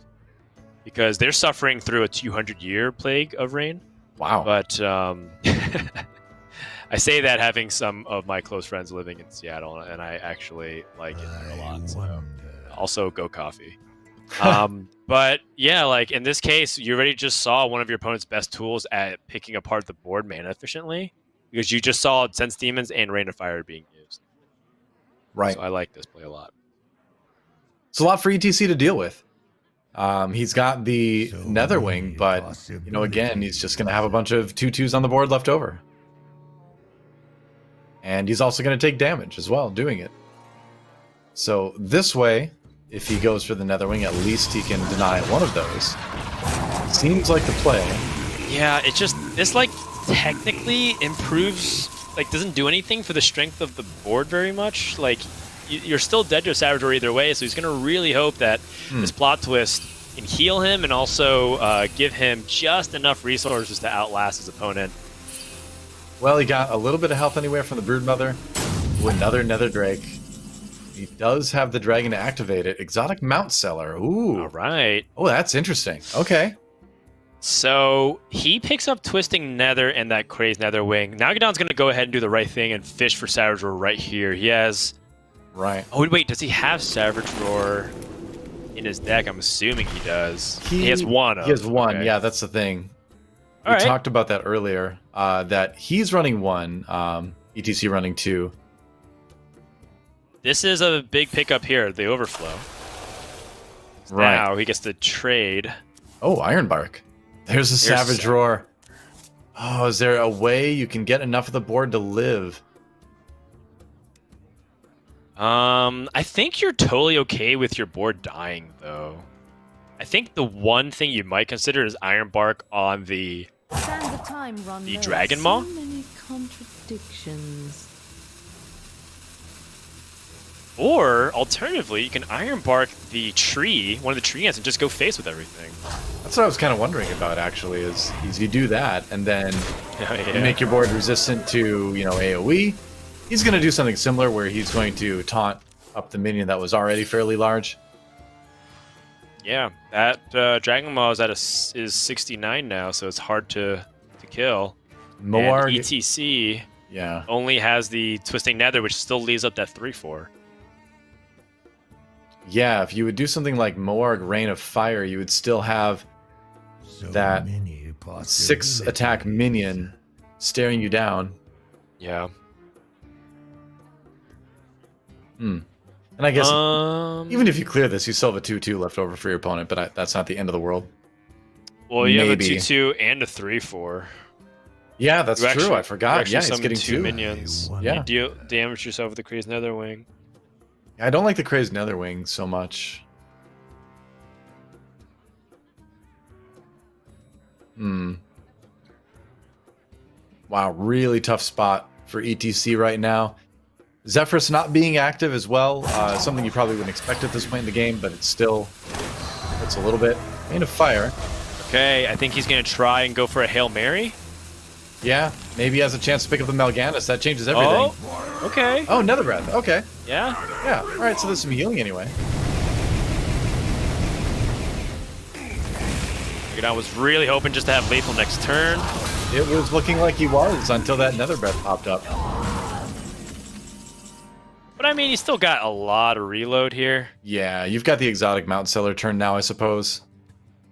because they're suffering through a 200-year Plague of Rain. Wow. But I say that having some of my close friends living in Seattle, and I actually like it there a lot. So. Also, go coffee. But yeah, like in this case, you already just saw one of your opponent's best tools at picking apart the board mana efficiently, because you just saw Sense Demons and Rain of Fire being used. Right. So I like this play a lot. It's a lot for ETC to deal with. He's got the Netherwing, but you know, again, he's just going to have a bunch of 2/2s on the board left over. And he's also going to take damage as well doing it. So this way, if he goes for the Netherwing, at least he can deny one of those. Seems like the play. Yeah, it just, this like technically improves, like doesn't do anything for the strength of the board very much. Like you're still dead to a Savage Roar either way, so he's going to really hope that this plot twist can heal him and also give him just enough resources to outlast his opponent. Well, he got a little bit of health anywhere from the Broodmother. Ooh, another Nether Drake. He does have the dragon to activate it. Exotic Mount Seller. Ooh. All right. Oh, that's interesting. Okay. So he picks up Twisting Nether and that Crazed Netherwing. Nalguidan's going to go ahead and do the right thing and fish for Savage Roar right here. He has... Right. Oh, wait, does he have Savage Roar in his deck? I'm assuming he does. He has one. He has one. Okay. Yeah, that's the thing. All We right. talked about that earlier, that he's running one, ETC running two. This is a big pickup here, the Overflow. Right. Now he gets to trade. Oh, Ironbark. There's a Savage Roar. Oh, is there a way you can get enough of the board to live? I think you're totally okay with your board dying, though. I think the one thing you might consider is Ironbark on the Dragon Maw. So many contradictions. Or, alternatively, you can Ironbark the tree, one of the tree ants, and just go face with everything. That's what I was kind of wondering about, actually, is you do that, and then Yeah. you make your board resistant to, you know, AoE. He's going to do something similar where he's going to taunt up the minion that was already fairly large. Yeah, that Dragon Maw is 69 now, so it's hard to kill. Moarg, And ETC yeah. only has the Twisting Nether, which still leaves up that 3/4. Yeah, if you would do something like Moarg Rain of Fire, you would still have that 6 attack minion staring you down. Yeah. And I guess Even even if you clear this, you still have a 2/2 left over for your opponent, but that's not the end of the world. well, you have a maybe. 2/2 and a 3/4. Yeah, that's You true. actually- I forgot. you Yeah, actually he's getting summon 2. minions. Yeah. You deal damage yourself with the Crazed Netherwing. I don't like the Crazed Netherwing so much. Wow, really tough spot for ETC right now. Zephyrus not being active as well, something you probably wouldn't expect at this point in the game, but it's a little bit. Rain of Fire. Okay, I think he's going to try and go for a Hail Mary. Yeah, maybe he has a chance to pick up the Mal'Ganis. That changes everything. Oh, okay. Oh, Nether Breath. Okay. Yeah. Yeah. All right, so there's some healing anyway. I was really hoping just to have lethal next turn. It was looking like he was until that Nether Breath popped up. But I mean, he's still got a lot of reload here. Yeah, you've got the exotic Mount Seller turn now, I suppose.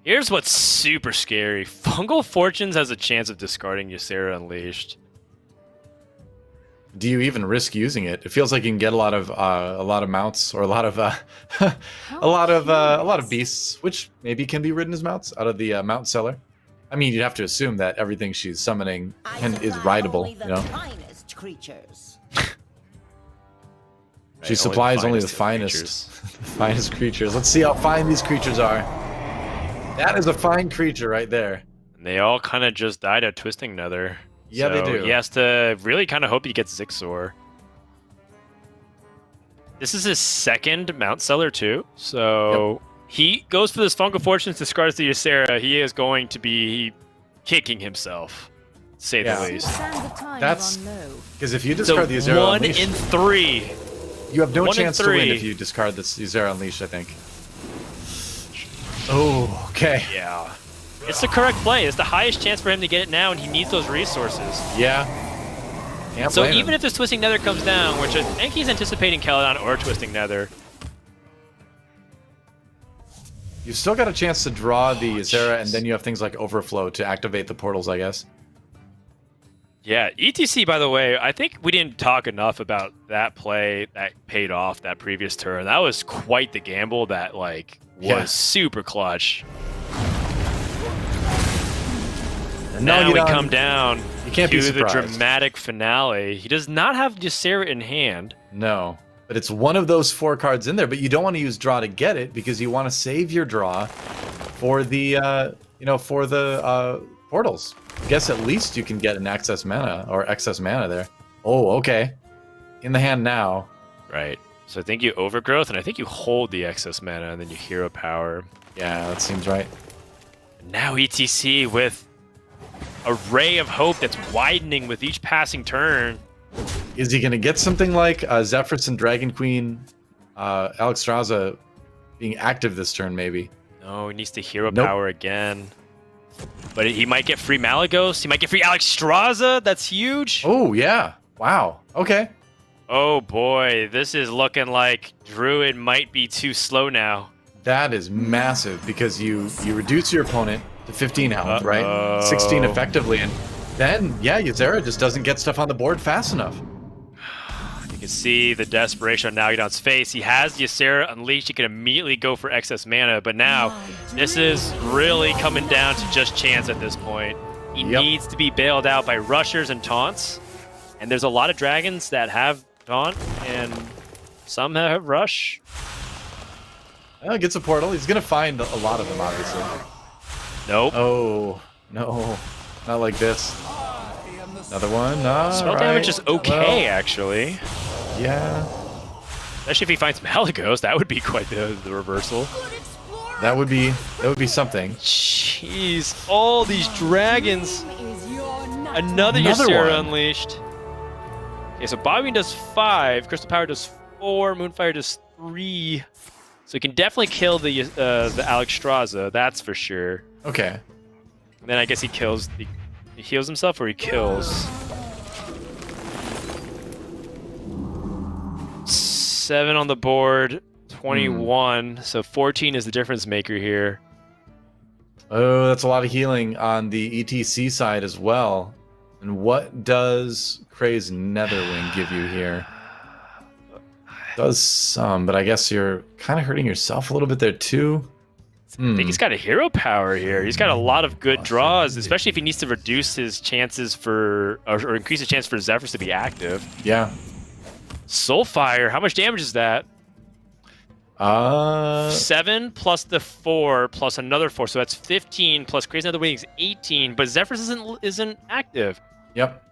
Here's what's super scary. Fungal Fortunes has a chance of discarding Ysera Unleashed. Do you even risk using it? It feels like you can get a lot of mounts or a lot of beasts, which maybe can be ridden as mounts out of the Mount Seller. I mean, you'd have to assume that everything she's summoning is rideable, you know. Finest creatures. She supplies only the finest, the finest creatures. Let's see how fine these creatures are. That is a fine creature right there. And And they all kind of just died at Twisting Nether. Yeah, they So do. He has to really kind of hope he gets Zixor. This is his second Mount Seller too, so he goes for this Funk of Fortunes, discards the Ysera. He is going to be kicking himself, to say Yeah. the least. That's- on low. Because if you So discard the Azera 1 Unleashed, in 3. you have no 1 in chance to win 3. if you discard this Azera Unleashed, I think. Oh, okay. Yeah. It's the correct play. It's the highest chance for him to get it now, and he needs those resources. Yeah. Can't So blame even him. if this Twisting Nether comes down, which I think he's anticipating Caledon or Twisting Nether. You've still got a chance to draw the Azera, and then you have things like Overflow to activate the portals, I guess. Yeah, ETC, by the way, I think we didn't talk enough about that play that paid off that previous turn. That was quite the gamble that, like, was Yeah. super clutch. And Now we Nalguidan, come down you can't to be the surprised. dramatic finale. He does not have Ysera in hand. No. But it's one of those 4 cards in there, but you don't want to use draw to get it because you want to save your draw for the portals. I guess at least you can get an excess mana there. Oh, okay. In the hand now. Right. So I think you Overgrowth, and I think you hold the excess mana, and then you Hero Power. Yeah, that seems right. Now ETC with a ray of hope that's widening with each passing turn. Is he going to get something like Zephyrus and Dragon Queen, Alexstrasza being active this turn, maybe? No, he needs to Hero Nope. Power again. But he might get free Malagos. He might get free Alexstrasza. That's huge. Oh, yeah. Wow. Okay. Oh boy, this is looking like Druid might be too slow now. That is massive because you reduce your opponent to 15 health, right? Uh-oh. 16 effectively, and then, yeah, Ysera just doesn't get stuff on the board fast enough. You can see the desperation on Nalguidan's face. He has Ysera unleashed. He can immediately go for excess mana, but now this is really coming down to just chance at this point. He Yep. needs to be bailed out by rushers and taunts, and there's a lot of dragons that have taunt, and some have rush. Gets a portal. He's going to find a lot of them, obviously. Nope. Oh, no. Not like this. Another one. Spell All damage right. is okay, actually. Yeah. Especially if he finds Malagos, that would be quite the reversal. That would be something. Jeez, all these dragons. Another Another Ysera one. unleashed. Okay, so Bobby does 5, Crystal Power does 4, Moonfire does 3. So he can definitely kill the Alexstrasza, that's for sure. Okay. And then I guess he kills he heals himself or he kills. 7 on the board, 21. So 14 is the difference maker here. Oh, that's a lot of healing on the ETC side as well. And what does Craze Netherwing give you here? Does some, but I guess you're kind of hurting yourself a little bit there too. I think he's got a hero power here. He's got a lot of good draws, especially if he needs to reduce his chances for or increase his chance for Zephyrus to be active. Yeah. Soulfire, how much damage is that? 7 plus the 4 plus another 4, so that's 15 plus Crazy Nether Wings 18. But Zephyrus isn't active. Yep.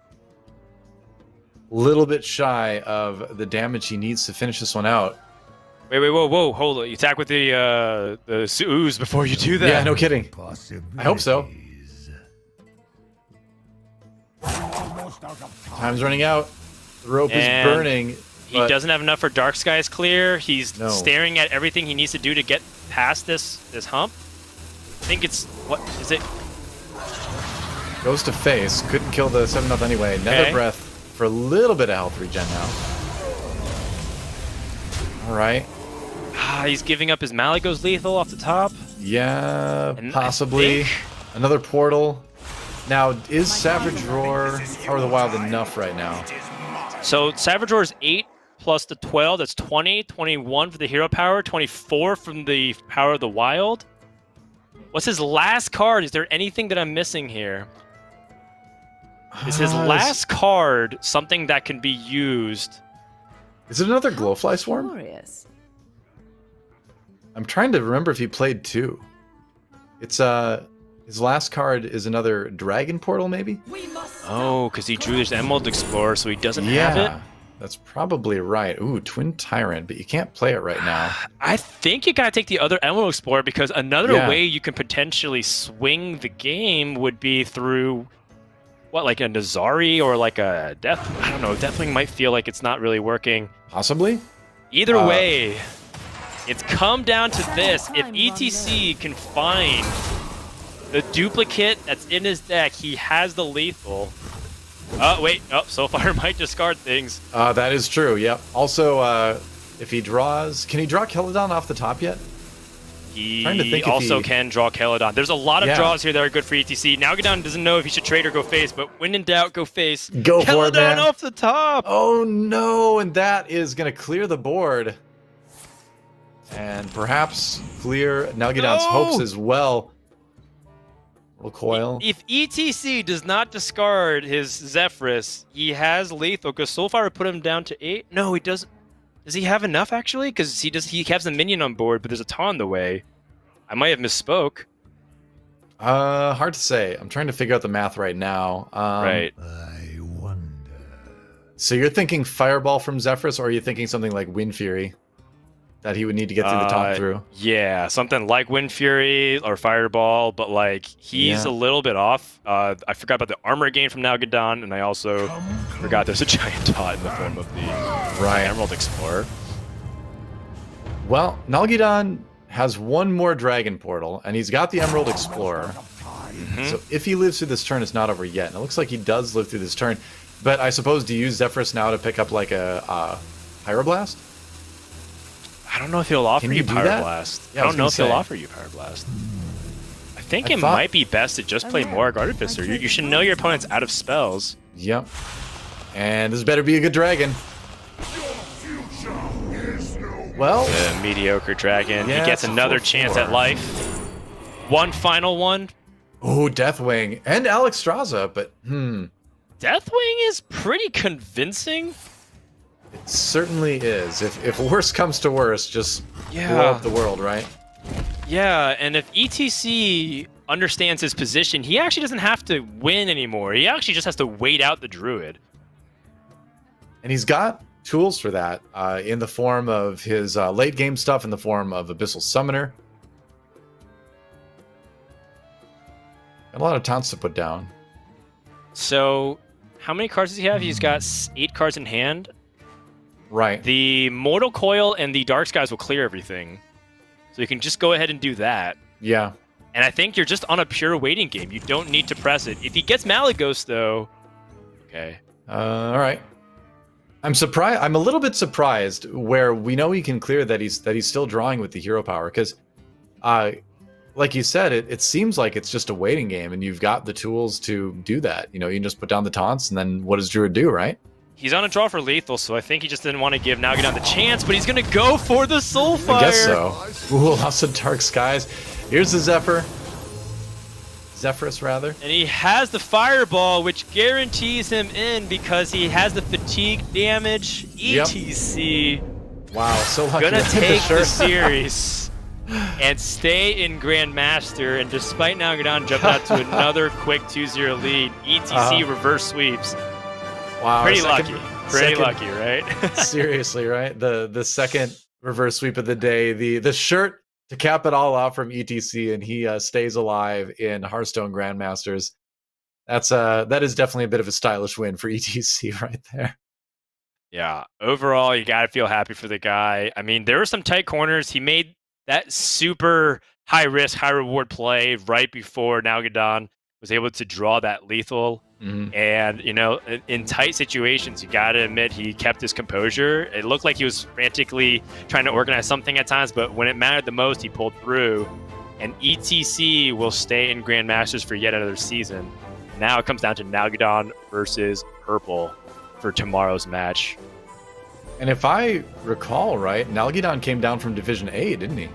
Little bit shy of the damage he needs to finish this one out. Wait, whoa, hold on. You attack with the ooze before you do that. Yeah, no kidding. I hope so. Time's running out. The rope And is burning. He but doesn't have enough for Dark Skies Clear. He's No. staring at everything he needs to do to get past this hump. I think it's what is it? Goes to face. Couldn't kill the 7-0 anyway. Nether Okay. Breath for a little bit of health regen now. All right. He's giving up his Malagos lethal off the top. Yeah, And I possibly. think- Another portal. Now, is Savage Roar Power of the Wild enough right now? So Savage Roar is 8 plus the 12. That's 20. 21 for the hero power. 24 from the Power of the Wild. What's his last card? Is there anything that I'm missing here? Is his last card something that can be used? Is it another Glowfly Swarm? Glorious. I'm trying to remember if he played 2. It's His last card is another Dragon Portal, maybe? Oh, because he drew this Emerald Explorer, so he doesn't have it? That's probably right. Ooh, Twin Tyrant, but you can't play it right now. I think you gotta take the other Emerald Explorer, because another way you can potentially swing the game would be through, what, like a Nazari or like a Death... I don't know, Deathwing might feel like it's not really working. Possibly? Either way, it's come down to this. If ETC can find the duplicate that's in his deck, he has the lethal. Oh, wait. Oh, Soulfire might discard things. That is true, yep. Also, if he draws... Can he draw Keladon off the top yet? He also can draw Keladon. There's a lot of draws here that are good for ETC. Nalguidan doesn't know if he should trade or go face, but when in doubt, go face. Go for it, man. Keladon off the top! Oh, no, and that is going to clear the board. And perhaps clear Nalguidan's hopes as well. Coil. If ETC does not discard his Zephyrus, he has lethal, because Soulfire would put him down to 8. No, he doesn't. Does he have enough, actually? Because he has the minion on board, but there's a Ta in the way. I might have misspoke. Hard to say. I'm trying to figure out the math right now. Right. I wonder. So you're thinking Fireball from Zephyrus, or are you thinking something like Wind Fury that he would need to get through the top through? Yeah, something like Wind Fury or Fireball, but like he's a little bit off. I forgot about the armor gain from Nalguidan, and I also forgot there's a giant Ta in the form of the Emerald Explorer. Well, Nalguidan has one more Dragon Portal, and he's got the Emerald Explorer. So if he lives through this turn, it's not over yet. And it looks like he does live through this turn. But I suppose, do you use Zephyrus now to pick up like a Pyroblast? I don't know if he'll offer you that? Pyroblast. Yeah, I don't know if he'll offer you Pyroblast. I think it might be best to just play Morag Artificer. You should know your opponent's out of spells. Yep. And this better be a good dragon. Well, the mediocre dragon. Yeah, he gets it's a another 4/4. chance at life. One final one. Oh, Deathwing and Alexstrasza, but Deathwing is pretty convincing. It certainly is. If worse comes to worse, just blow up the world, right? Yeah, and if ETC understands his position, he actually doesn't have to win anymore. He actually just has to wait out the Druid. And he's got tools for that in the form of his late game stuff, in the form of Abyssal Summoner. Got a lot of taunts to put down. So, how many cards does he have? He's got 8 cards in hand. Right. The Mortal Coil and the Dark Skies will clear everything. So you can just go ahead and do that. Yeah. And I think you're just on a pure waiting game. You don't need to press it. If he gets Malygos, though... Okay. All right. I'm surprised. I'm a little bit surprised where we know he can clear that he's still drawing with the hero power, because like you said, it seems like it's just a waiting game, and you've got the tools to do that. You know, you can just put down the taunts, and then what does Druid do, right? He's on a draw for lethal, so I think he just didn't want to give Nalguidan the chance, but he's going to go for the Soulfire. I guess so. Ooh, lots of Dark Skies. Here's the Zephyrus, rather. And he has the Fireball, which guarantees him in because he has the fatigue damage. ETC. Wow, so lucky. Gonna take the series and stay in Grandmaster, and despite Nalguidan jumping out to another quick 2-0 lead, ETC reverse sweeps. Wow, Pretty lucky. Pretty lucky, right? Seriously, right? The second reverse sweep of the day, the shirt to cap it all off from ETC, and he stays alive in Hearthstone Grandmasters. That is definitely a bit of a stylish win for ETC right there. Yeah, overall, you gotta feel happy for the guy. I mean, there were some tight corners. He made that super high risk, high reward play right before Nalguidan was able to draw that lethal. And, you know, in tight situations, you got to admit he kept his composure. It looked like he was frantically trying to organize something at times, but when it mattered the most, he pulled through. And ETC will stay in Grandmasters for yet another season. Now it comes down to Nalguidan versus Purple for tomorrow's match. And if I recall right, Nalguidan came down from Division A, didn't he?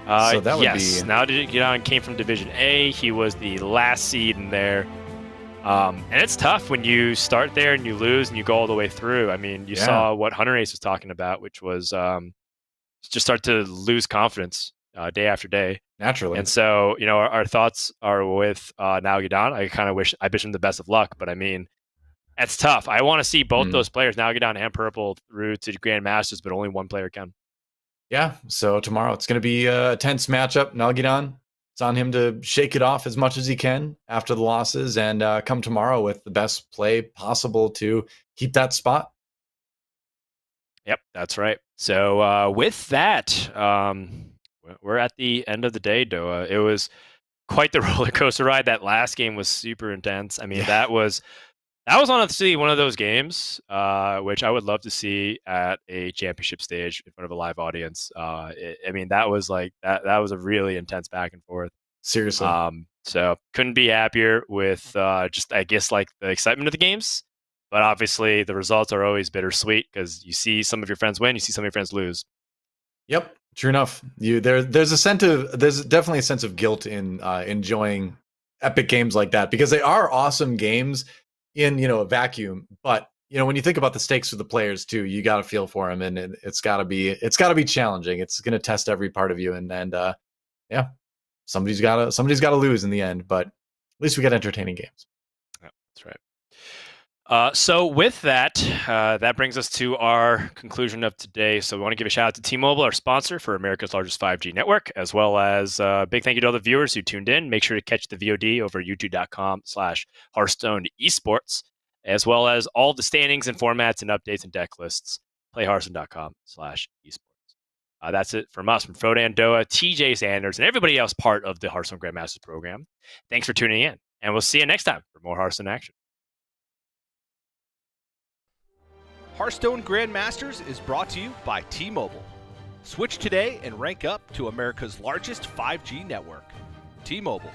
So that would be... Nalguidan came from Division A. He was the last seed in there. And it's tough when you start there and you lose and you go all the way through. I mean, you saw what Hunter Ace was talking about, which was just start to lose confidence. day after day. Naturally. And so, our thoughts are with Nalguidan. I kind of wish him the best of luck, but I mean, it's tough. I want to see both those players, Nalguidan and Purple, through to Grandmasters, but only one player can. Yeah, so tomorrow it's going to be a tense matchup. Nalguidan, it's on him to shake it off as much as he can after the losses and come tomorrow with the best play possible to keep that spot. Yep, that's right. So with that, we're at the end of the day, Doa. It was quite the roller coaster ride. That last game was super intense. I mean, that was honestly one of those games which I would love to see at a championship stage in front of a live audience. That was that was a really intense back and forth. Seriously. So couldn't be happier with just, I guess, like the excitement of the games. But obviously, the results are always bittersweet because you see some of your friends win, you see some of your friends lose. Yep, true enough. There's definitely a sense of guilt in enjoying epic games like that because they are awesome games in a vacuum. But when you think about the stakes for the players too, you got to feel for them, and it's got to be challenging. It's going to test every part of you, and yeah, somebody's got to lose in the end. But at least we got entertaining games. Yeah, that's right. So with that, that brings us to our conclusion of today. So we want to give a shout out to T-Mobile, our sponsor for America's largest 5G network, as well as a big thank you to all the viewers who tuned in. Make sure to catch the VOD over youtube.com/Hearthstone Esports, as well as all the standings and formats and updates and deck lists. Playhearthstone.com/esports. That's it from us, from Frodan Doa, TJ Sanders, and everybody else part of the Hearthstone Grandmasters program. Thanks for tuning in, and we'll see you next time for more Hearthstone action. Hearthstone Grandmasters is brought to you by T-Mobile. Switch today and rank up to America's largest 5G network. T-Mobile.